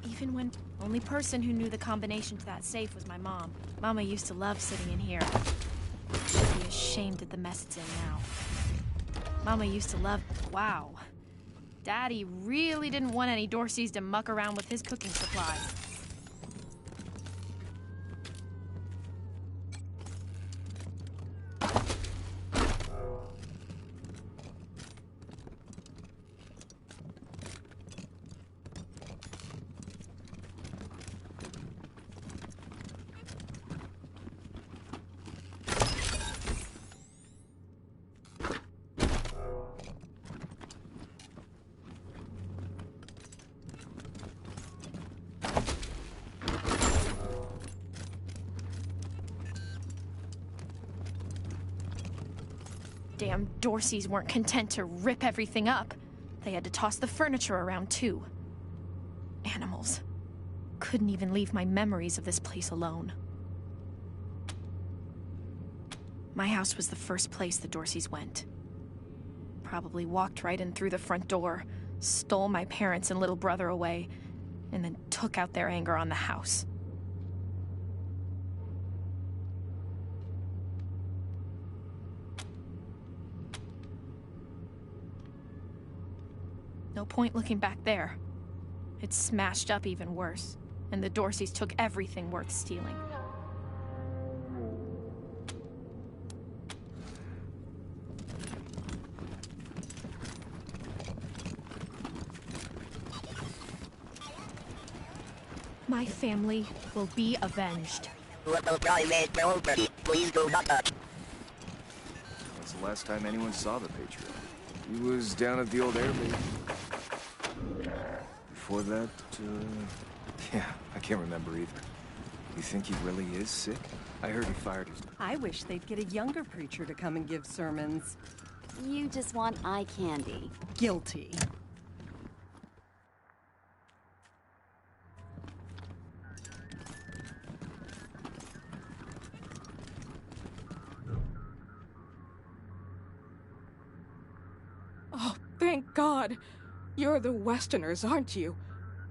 Even when... Only person who knew the combination to that safe was my mom. Mama used to love sitting in here. She'd be ashamed at the mess it's in now. Mama used to love... Wow. Daddy really didn't want any Dorseys to muck around with his cooking supplies. Damn Dorseys weren't content to rip everything up. They had to toss the furniture around, too. Animals. Couldn't even leave my memories of this place alone. My house was the first place the Dorseys went. Probably walked right in through the front door, stole my parents and little brother away, and then took out their anger on the house. No point looking back there. It's smashed up even worse, and the Dorseys took everything worth stealing. My family will be avenged. Please do not touch. That's the last time anyone saw the Patriarch. He was down at the old airbase. Before that, yeah, I can't remember either. You think he really is sick? I heard he fired his... I wish they'd get a younger preacher to come and give sermons. You just want eye candy. Guilty. Oh, thank God. You're the Westerners, aren't you?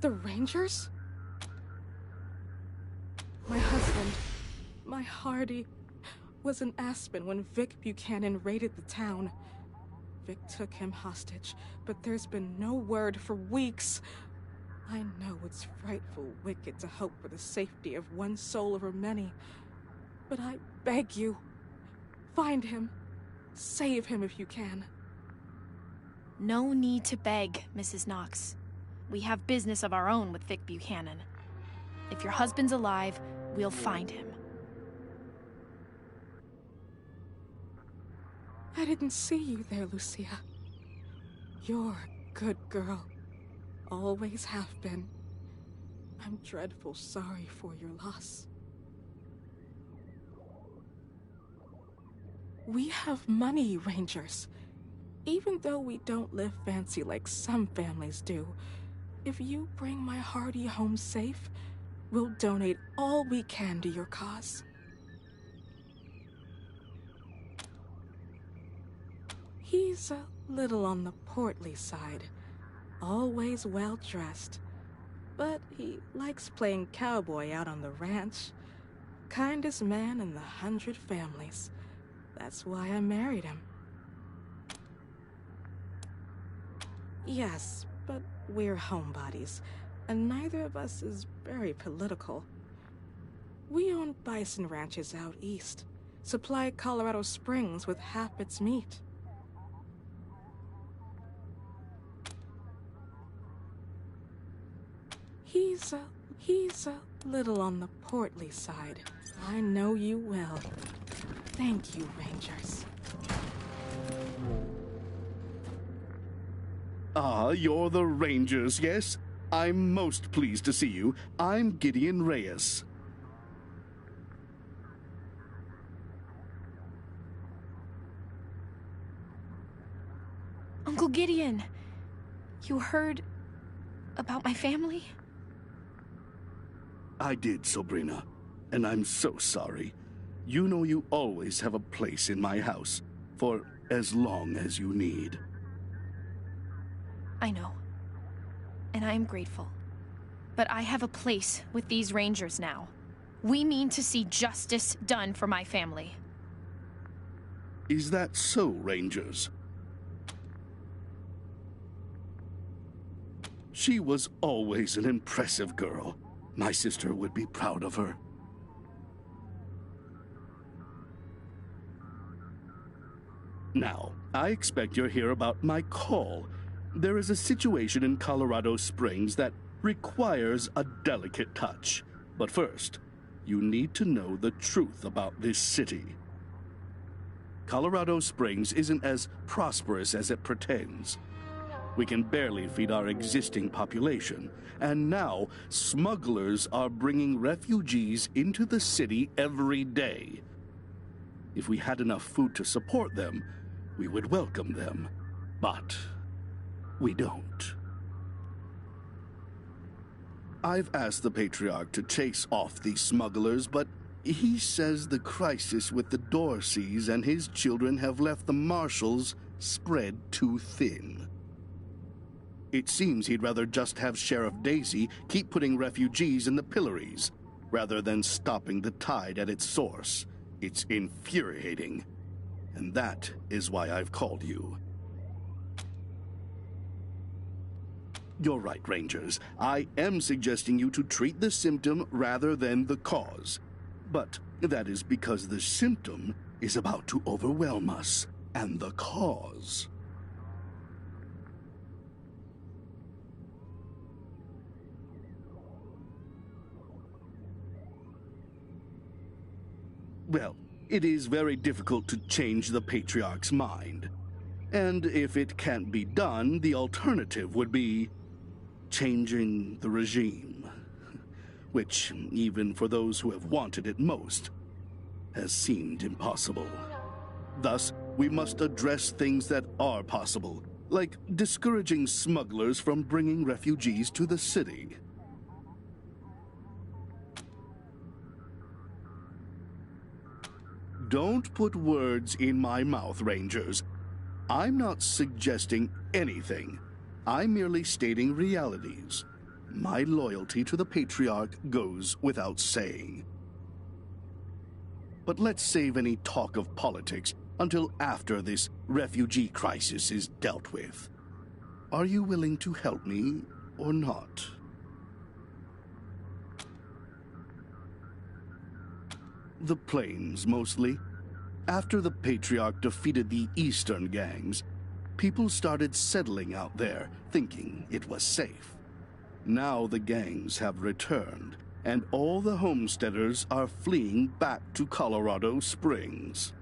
The Rangers? My husband, my Hardy, was in Aspen when Vic Buchanan raided the town. Vic took him hostage, but there's been no word for weeks. I know it's frightful wicked to hope for the safety of one soul over many, but I beg you, find him. Save him if you can. No need to beg, Mrs. Knox. We have business of our own with Vic Buchanan. If your husband's alive, we'll find him. I didn't see you there, Lucia. You're a good girl. Always have been. I'm dreadful sorry for your loss. We have money, Rangers. Even though we don't live fancy like some families do, if you bring my Hardy home safe, we'll donate all we can to your cause. He's a little on the portly side, always well-dressed, but he likes playing cowboy out on the ranch. Kindest man in the 100 families. That's why I married him. Yes, but we're homebodies, and neither of us is very political. We own bison ranches out east, supply Colorado Springs with half its meat. He's a little on the portly side. I know you will. Thank you, Rangers. Ah, you're the Rangers, yes? I'm most pleased to see you. I'm Gideon Reyes. Uncle Gideon, you heard about my family? I did, Sabrina, and I'm so sorry. You know you always have a place in my house, for as long as you need. I know. And I am grateful. But I have a place with these Rangers now. We mean to see justice done for my family. Is that so, Rangers? She was always an impressive girl. My sister would be proud of her. Now, I expect you'll hear about my call. There is a situation in Colorado Springs that requires a delicate touch. But first, you need to know the truth about this city. Colorado Springs isn't as prosperous as it pretends. We can barely feed our existing population, and now smugglers are bringing refugees into the city every day. If we had enough food to support them, we would welcome them, but we don't. I've asked the Patriarch to chase off these smugglers, but he says the crisis with the Dorseys and his children have left the marshals spread too thin. It seems he'd rather just have Sheriff Daisy keep putting refugees in the pillories, rather than stopping the tide at its source. It's infuriating. And that is why I've called you. You're right, Rangers. I am suggesting you to treat the symptom rather than the cause. But that is because the symptom is about to overwhelm us, and the cause... Well, it is very difficult to change the Patriarch's mind. And if it can't be done, the alternative would be changing the regime. Which, even for those who have wanted it most, has seemed impossible. Thus, we must address things that are possible, like discouraging smugglers from bringing refugees to the city. Don't put words in my mouth, Rangers. I'm not suggesting anything. I'm merely stating realities. My loyalty to the Patriarch goes without saying. But let's save any talk of politics until after this refugee crisis is dealt with. Are you willing to help me or not? The plains, mostly. After the Patriarch defeated the eastern gangs, people started settling out there, thinking it was safe. Now the gangs have returned, and all the homesteaders are fleeing back to Colorado Springs.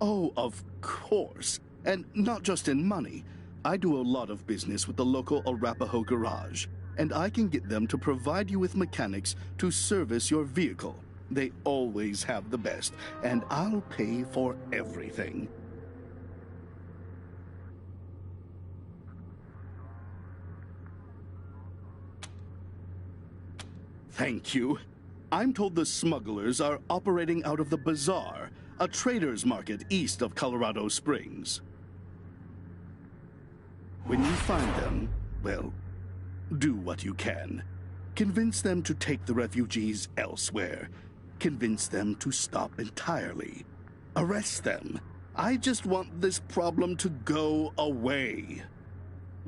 Oh, of course. And not just in money. I do a lot of business with the local Arapaho garage, and I can get them to provide you with mechanics to service your vehicle. They always have the best, and I'll pay for everything. Thank you. I'm told the smugglers are operating out of the Bazaar, a trader's market east of Colorado Springs. When you find them, well, do what you can. Convince them to take the refugees elsewhere. Convince them to stop entirely. Arrest them. I just want this problem to go away.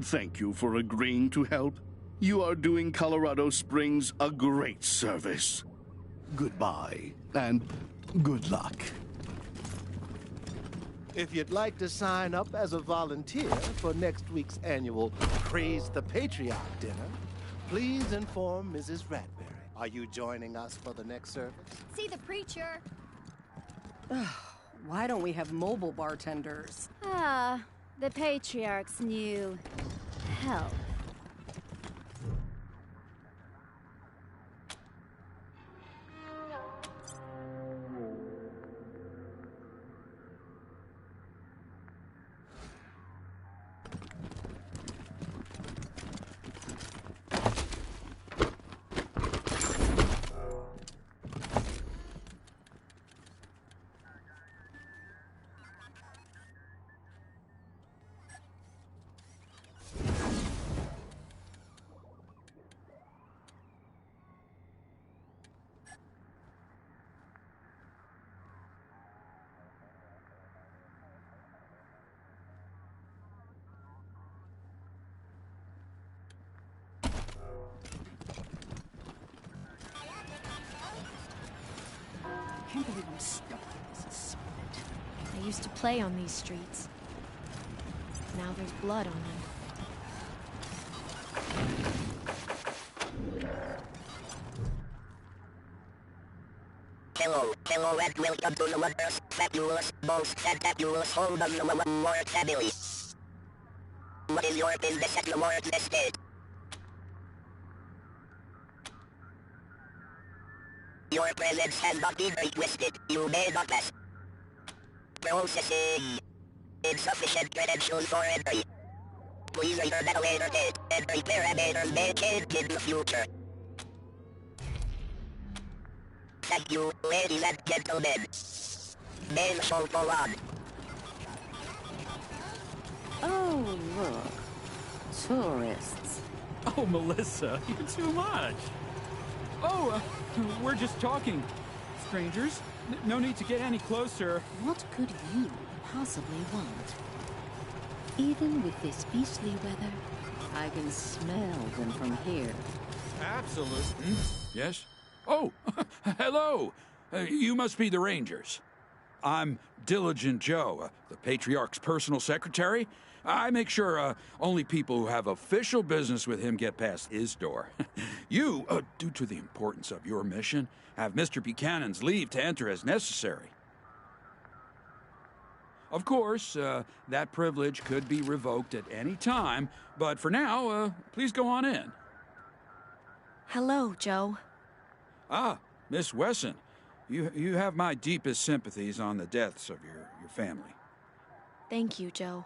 Thank you for agreeing to help. You are doing Colorado Springs a great service. Goodbye, and good luck. If you'd like to sign up as a volunteer for next week's annual Praise the Patriarch dinner, please inform Mrs. Ratberry. Are you joining us for the next service? See the preacher. Why don't we have mobile bartenders? Ah, the Patriarch's new help. I can't believe I'm stuck in this split. I used to play on these streets. Now there's blood on them. Hello, and welcome to the most fabulous, home of the Ward family. What is your business at the Ward estate? Your presence has not been requested. You may not pass. Processing. Insufficient credentials for entry. Please return at a later date. Entry parameters may change in the future. Thank you, ladies and gentlemen. Main show go on. Oh, look. Tourists. Oh, Melissa, you're too much. Oh, we're just talking. Strangers, no need to get any closer. What could you possibly want? Even with this beastly weather, I can smell them from here. Absolutely. Yes? Oh, hello. You must be the Rangers. I'm Diligent Joe, the Patriarch's personal secretary. I make sure only people who have official business with him get past his door. You, due to the importance of your mission, have Mr. Buchanan's leave to enter as necessary. Of course, that privilege could be revoked at any time, but for now, please go on in. Hello, Joe. Ah, Miss Wesson. You have my deepest sympathies on the deaths of your family. Thank you, Joe.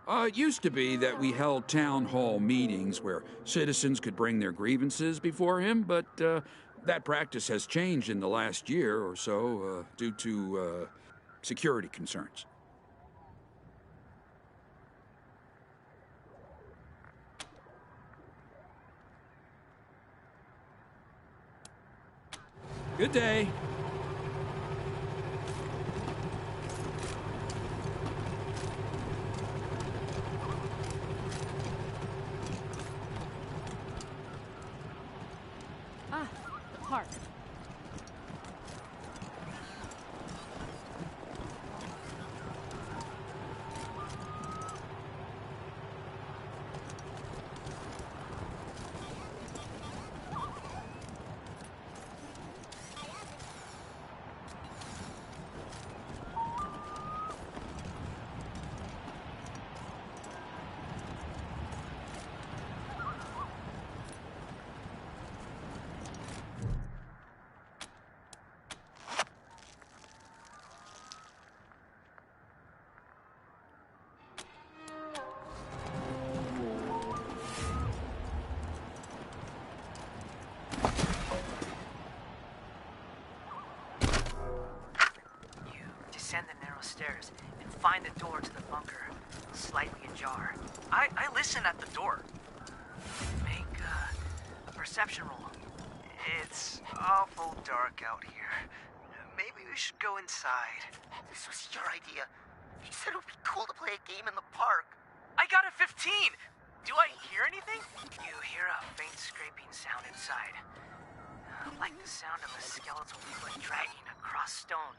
It used to be that we held town hall meetings where citizens could bring their grievances before him, but that practice has changed in the last year or so due to security concerns. Good day. Ah, the park. descend the narrow stairs and find the door to the bunker slightly ajar. I listen at the door. Make a perception roll. It's awful dark out here. Maybe we should go inside. This was your idea. You said it would be cool to play a game in the park. I got a 15! Do I hear anything? You hear a faint scraping sound inside. Like the sound of a skeletal foot dragging across stone.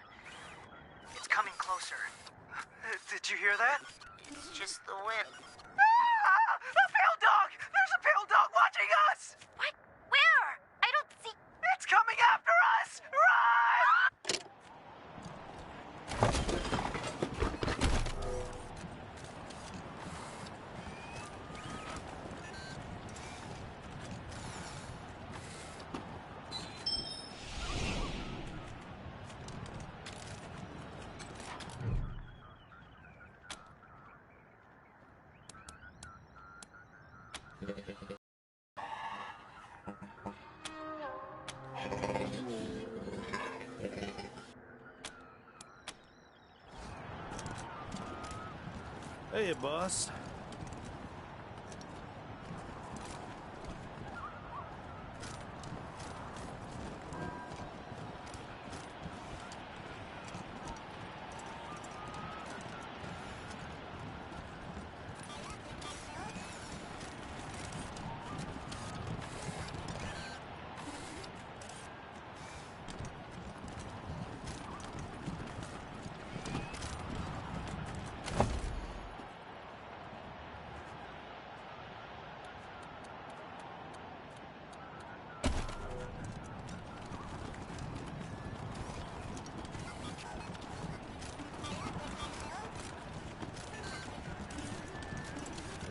It's coming closer. Did you hear that? It's just the wind. Ah! A pale dog! There's a pale dog watching us! What? Where? I don't see... It's coming after us! Run! Hey, boss.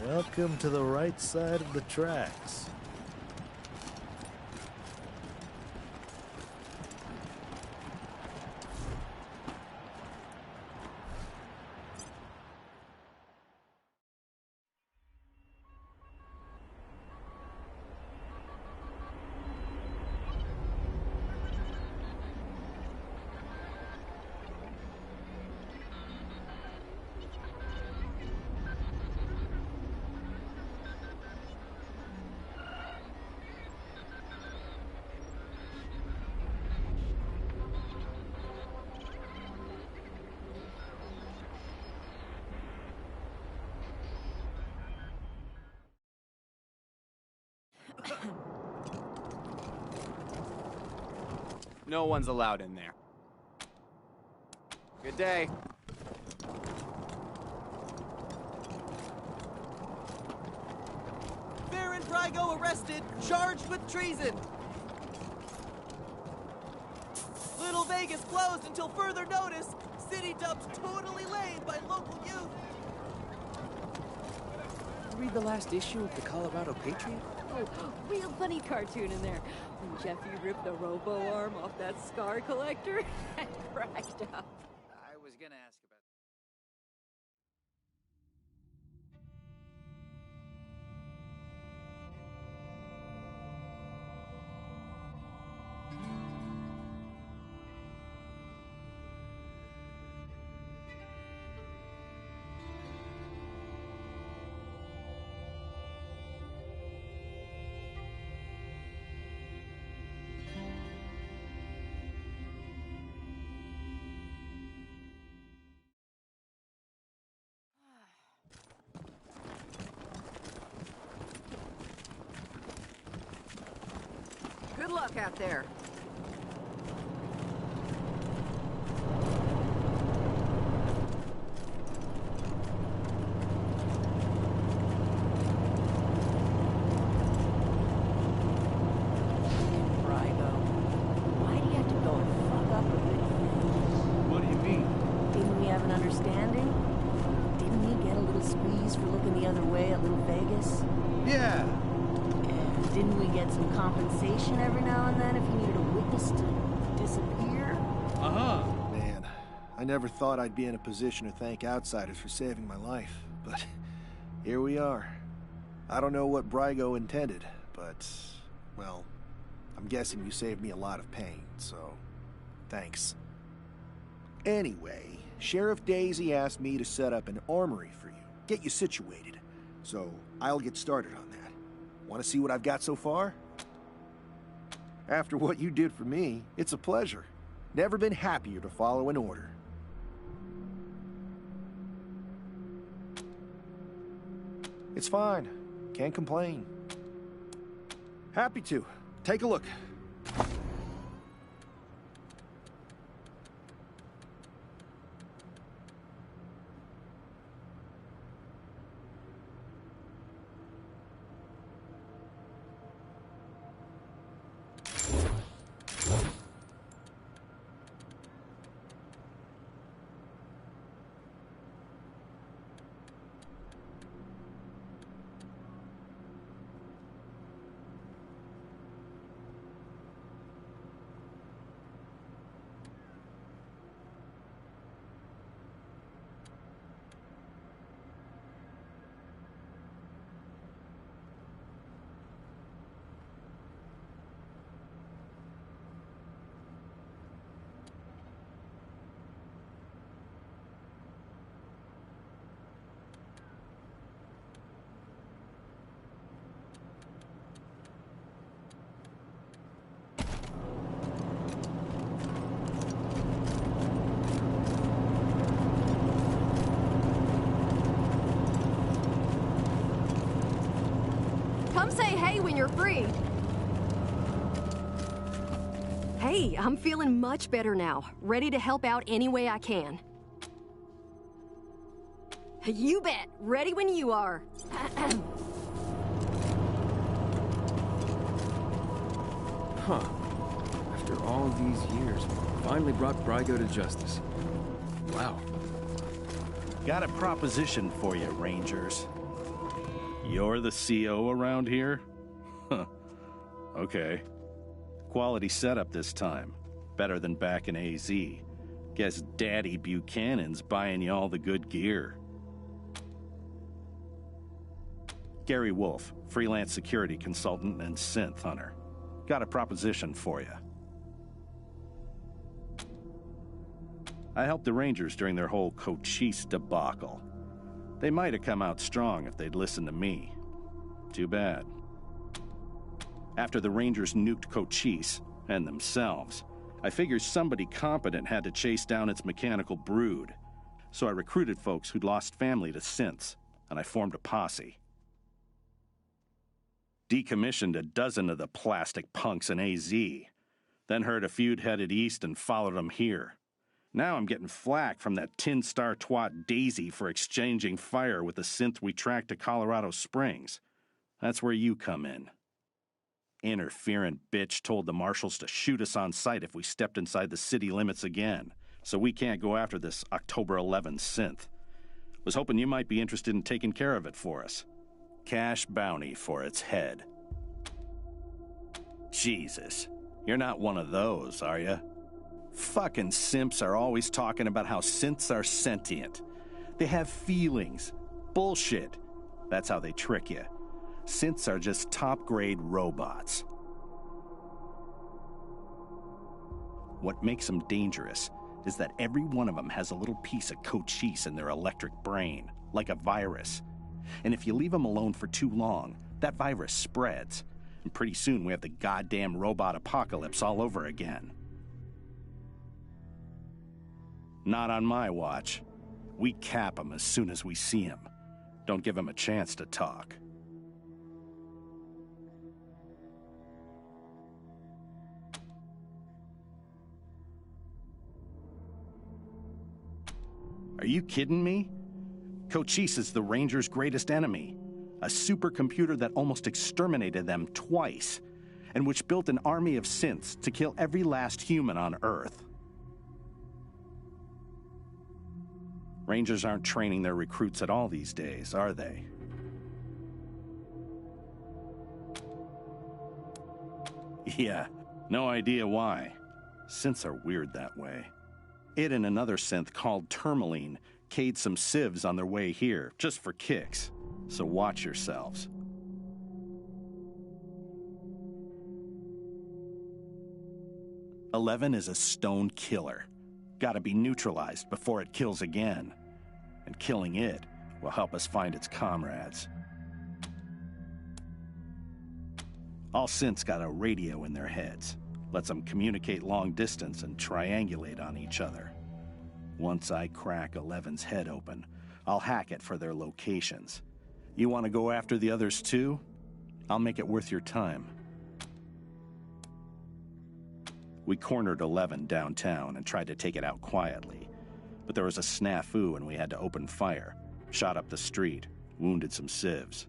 Welcome to the right side of the tracks. No one's allowed in there. Good day. Baron Brygo arrested, charged with treason. Little Vegas closed until further notice. City dubbed totally lame by local youth. Read the last issue of the Colorado Patriot? Oh, real funny cartoon in there. When Jeffy ripped the robo arm off that scar collector, I cracked up. I was gonna ask about... Good luck out there. Why do you have to go and fuck up a big thing? What do you mean? Didn't we have an understanding? Didn't we get a little squeeze for looking the other way at Little Vegas? Yeah. And didn't we get some compensation every now and then if you needed a witness to disappear? Man, I never thought I'd be in a position to thank outsiders for saving my life, but here we are. I don't know what Brygo intended, but, well, I'm guessing you saved me a lot of pain, so thanks. Anyway, Sheriff Daisy asked me to set up an armory for you, get you situated. So I'll get started on that. Want to see what I've got so far? After what you did for me, it's a pleasure. Never been happier to follow an order. It's fine. Can't complain. Happy to. Take a look. Come say hey when you're free. Hey, I'm feeling much better now. Ready to help out any way I can. You bet. Ready when you are. Huh. After all these years, finally brought Brygo to justice. Wow. Got a proposition for you, Rangers. You're the CO around here? Huh. Okay. Quality setup this time. Better than back in AZ. Guess Daddy Buchanan's buying you all the good gear. Gary Wolf, freelance security consultant and synth hunter. Got a proposition for you. I helped the Rangers during their whole Cochise debacle. They might have come out strong if they'd listened to me. Too bad. After the Rangers nuked Cochise, and themselves, I figured somebody competent had to chase down its mechanical brood. So I recruited folks who'd lost family to synths, and I formed a posse. Decommissioned a dozen of the plastic punks in AZ. Then heard a feud headed east and followed them here. Now I'm getting flack from that tin star twat Daisy for exchanging fire with the synth we tracked to Colorado Springs. That's where you come in. Interferent bitch told the marshals to shoot us on sight if we stepped inside the city limits again, so we can't go after this October 11 synth. Was hoping you might be interested in taking care of it for us. Cash bounty for its head. Jesus, you're not one of those, are you? Fucking simps are always talking about how synths are sentient. They have feelings. Bullshit. That's how they trick you. Synths are just top-grade robots. What makes them dangerous is that every one of them has a little piece of Cochise in their electric brain, like a virus. And if you leave them alone for too long, that virus spreads. And pretty soon we have the goddamn robot apocalypse all over again. Not on my watch. We cap them as soon as we see them. Don't give them a chance to talk. Are you kidding me? Cochise is the Rangers' greatest enemy. A supercomputer that almost exterminated them twice, and which built an army of synths to kill every last human on Earth. Rangers aren't training their recruits at all these days, are they? Yeah, no idea why. Synths are weird that way. It and another synth called Tourmaline K'd some civs on their way here, just for kicks. So watch yourselves. Eleven is a stone killer. Gotta be neutralized before it kills again. And killing it will help us find its comrades. All synths got a radio in their heads. Lets them communicate long distance and triangulate on each other. Once I crack 11's head open, I'll hack it for their locations. You want to go after the others too? I'll make it worth your time. We cornered 11 downtown and tried to take it out quietly. But there was a snafu and we had to open fire. Shot up the street, wounded some civs.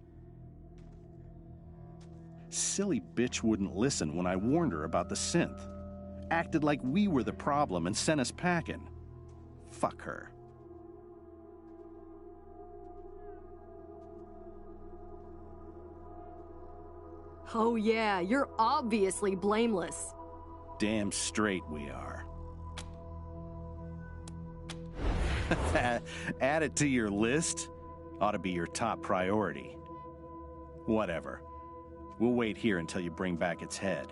Silly bitch wouldn't listen when I warned her about the synth. Acted like we were the problem and sent us packing. Fuck her. Oh yeah, you're obviously blameless. Damn straight we are. Add it to your list? Ought to be your top priority. Whatever. We'll wait here until you bring back its head.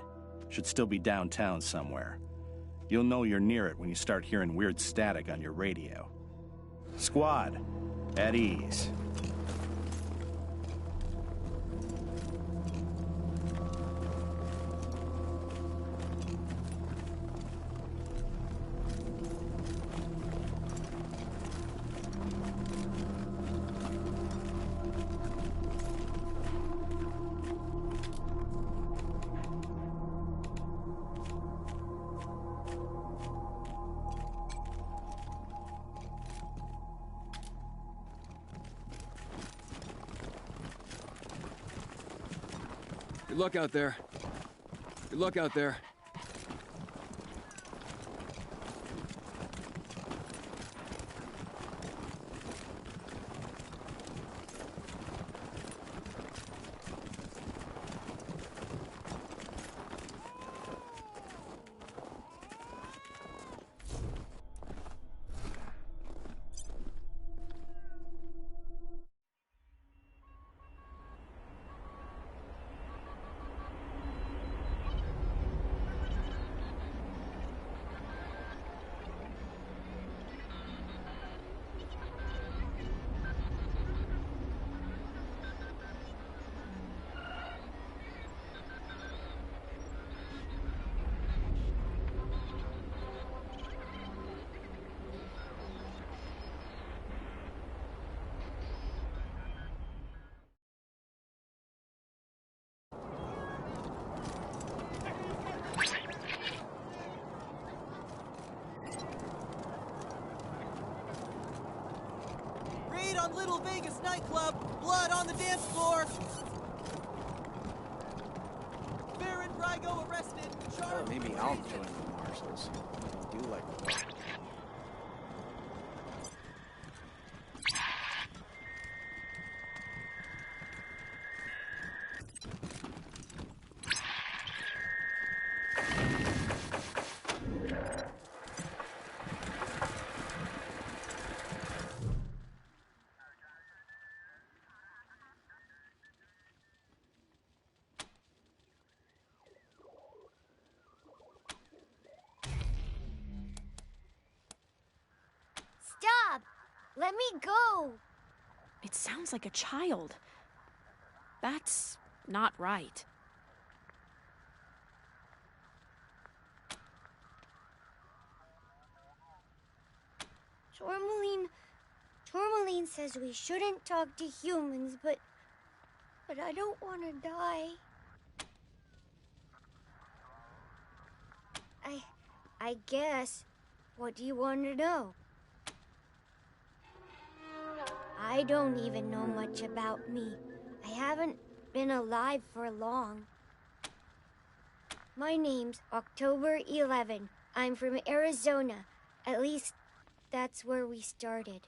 Should still be downtown somewhere. You'll know you're near it when you start hearing weird static on your radio. Squad, at ease. Good luck out there. Good luck out there. Raid on Little Vegas nightclub. Blood on the dance floor. Baron Brygo arrested. Charged. Maybe I'll join the marshals. I do like the Stop! Let me go! It sounds like a child. That's not right. Tourmaline says we shouldn't talk to humans, but I don't want to die. I guess. What do you want to know? I don't even know much about me. I haven't been alive for long. My name's October 11. I'm from Arizona. At least, that's where we started.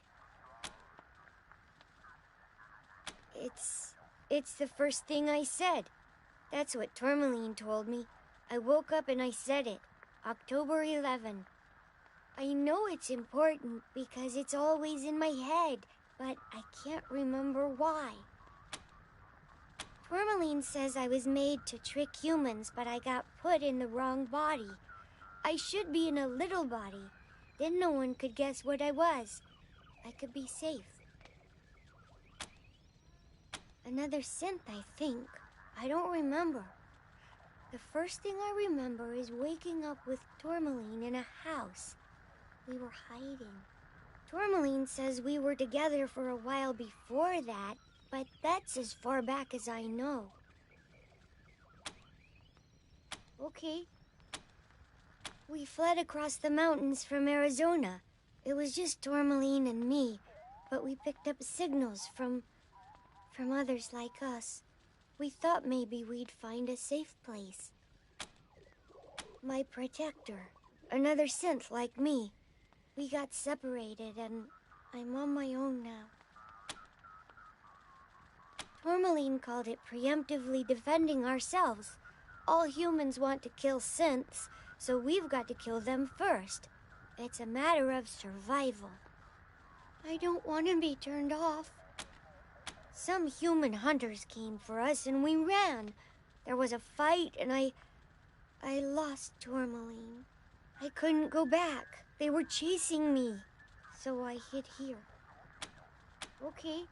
It's the first thing I said. That's what Tourmaline told me. I woke up and I said it. October 11. I know it's important because it's always in my head, but I can't remember why. Tourmaline says I was made to trick humans, but I got put in the wrong body. I should be in a little body. Then no one could guess what I was. I could be safe. Another synth, I think. I don't remember. The first thing I remember is waking up with Tourmaline in a house. We were hiding. Tourmaline says we were together for a while before that, but that's as far back as I know. Okay. We fled across the mountains from Arizona. It was just Tourmaline and me, but we picked up signals from others like us. We thought maybe we'd find a safe place. My protector, another synth like me. We got separated and I'm on my own now. Tourmaline called it preemptively defending ourselves. All humans want to kill synths, so we've got to kill them first. It's a matter of survival. I don't want to be turned off. Some human hunters came for us and we ran. There was a fight and I lost Tourmaline. I couldn't go back. They were chasing me. So I hid here. Okay.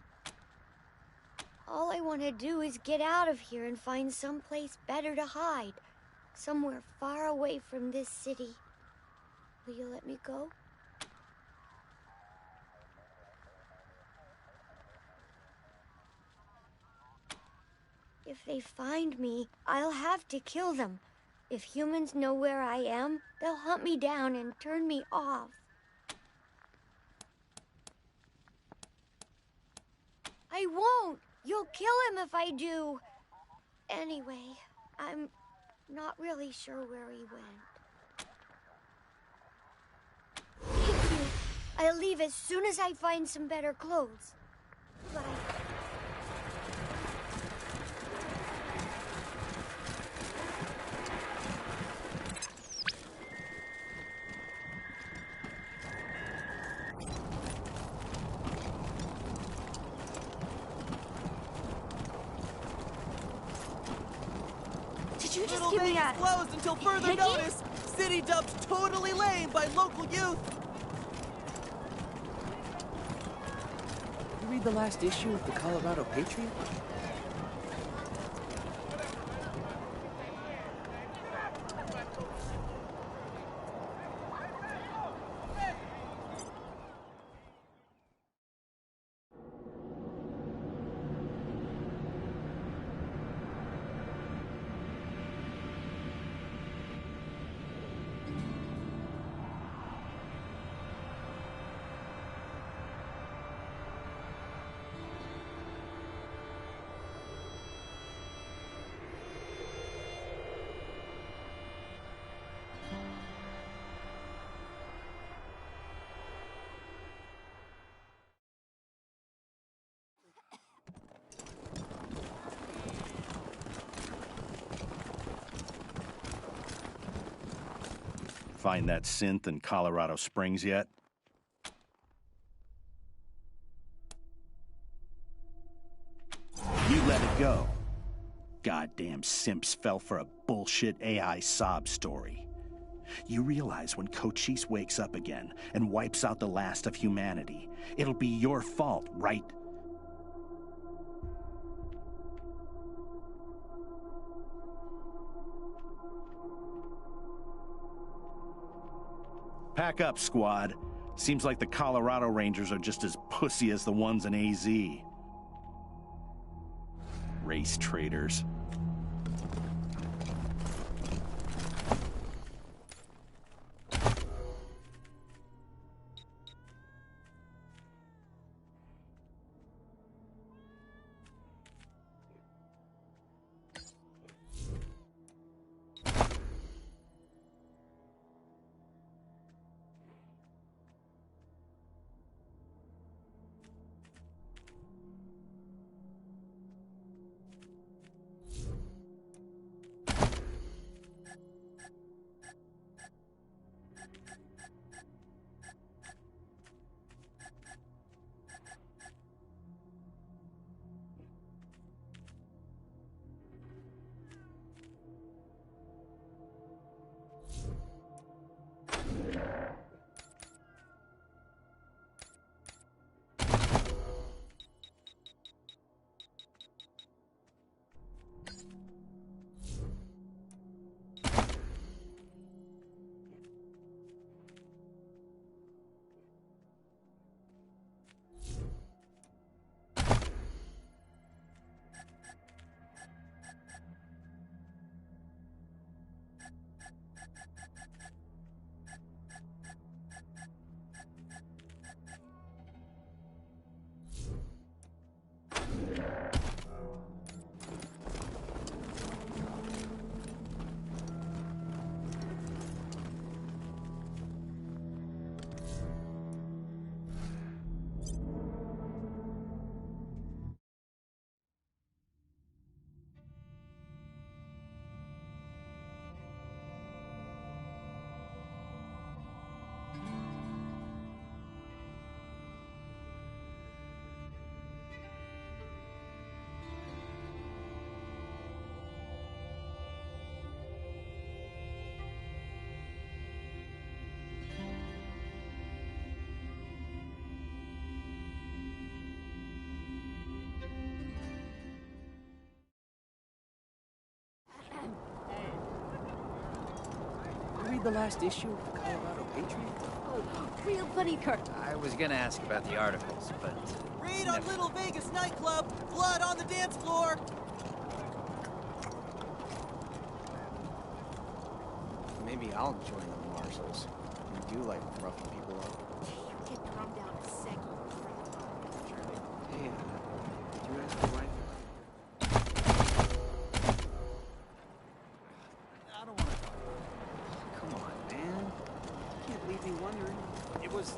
All I want to do is get out of here and find someplace better to hide. Somewhere far away from this city. Will you let me go? If they find me, I'll have to kill them. If humans know where I am, they'll hunt me down and turn me off. I won't! You'll kill him if I do! Anyway, I'm not really sure where he went. Thank you. I'll leave as soon as I find some better clothes. Bye. You just give me a... closed until further notice. City dubbed totally lame by local youth. You read the last issue of the Colorado Patriot? Find that synth in Colorado Springs yet? You let it go. Goddamn simps fell for a bullshit AI sob story. You realize when Cochise wakes up again and wipes out the last of humanity, it'll be your fault, right? Pack up, squad. Seems like the Colorado Rangers are just as pussy as the ones in AZ. Race traitors. the last issue of the Colorado Patriot? Oh, real funny car. I was gonna ask about the articles, but... Raid on Little Vegas nightclub! Blood on the dance floor! Maybe I'll join the marshals. I do like roughing people up. You get drummed out in a second. Hey, did you ask your wife? I don't want to... Come on, man. You can't leave me wondering. It was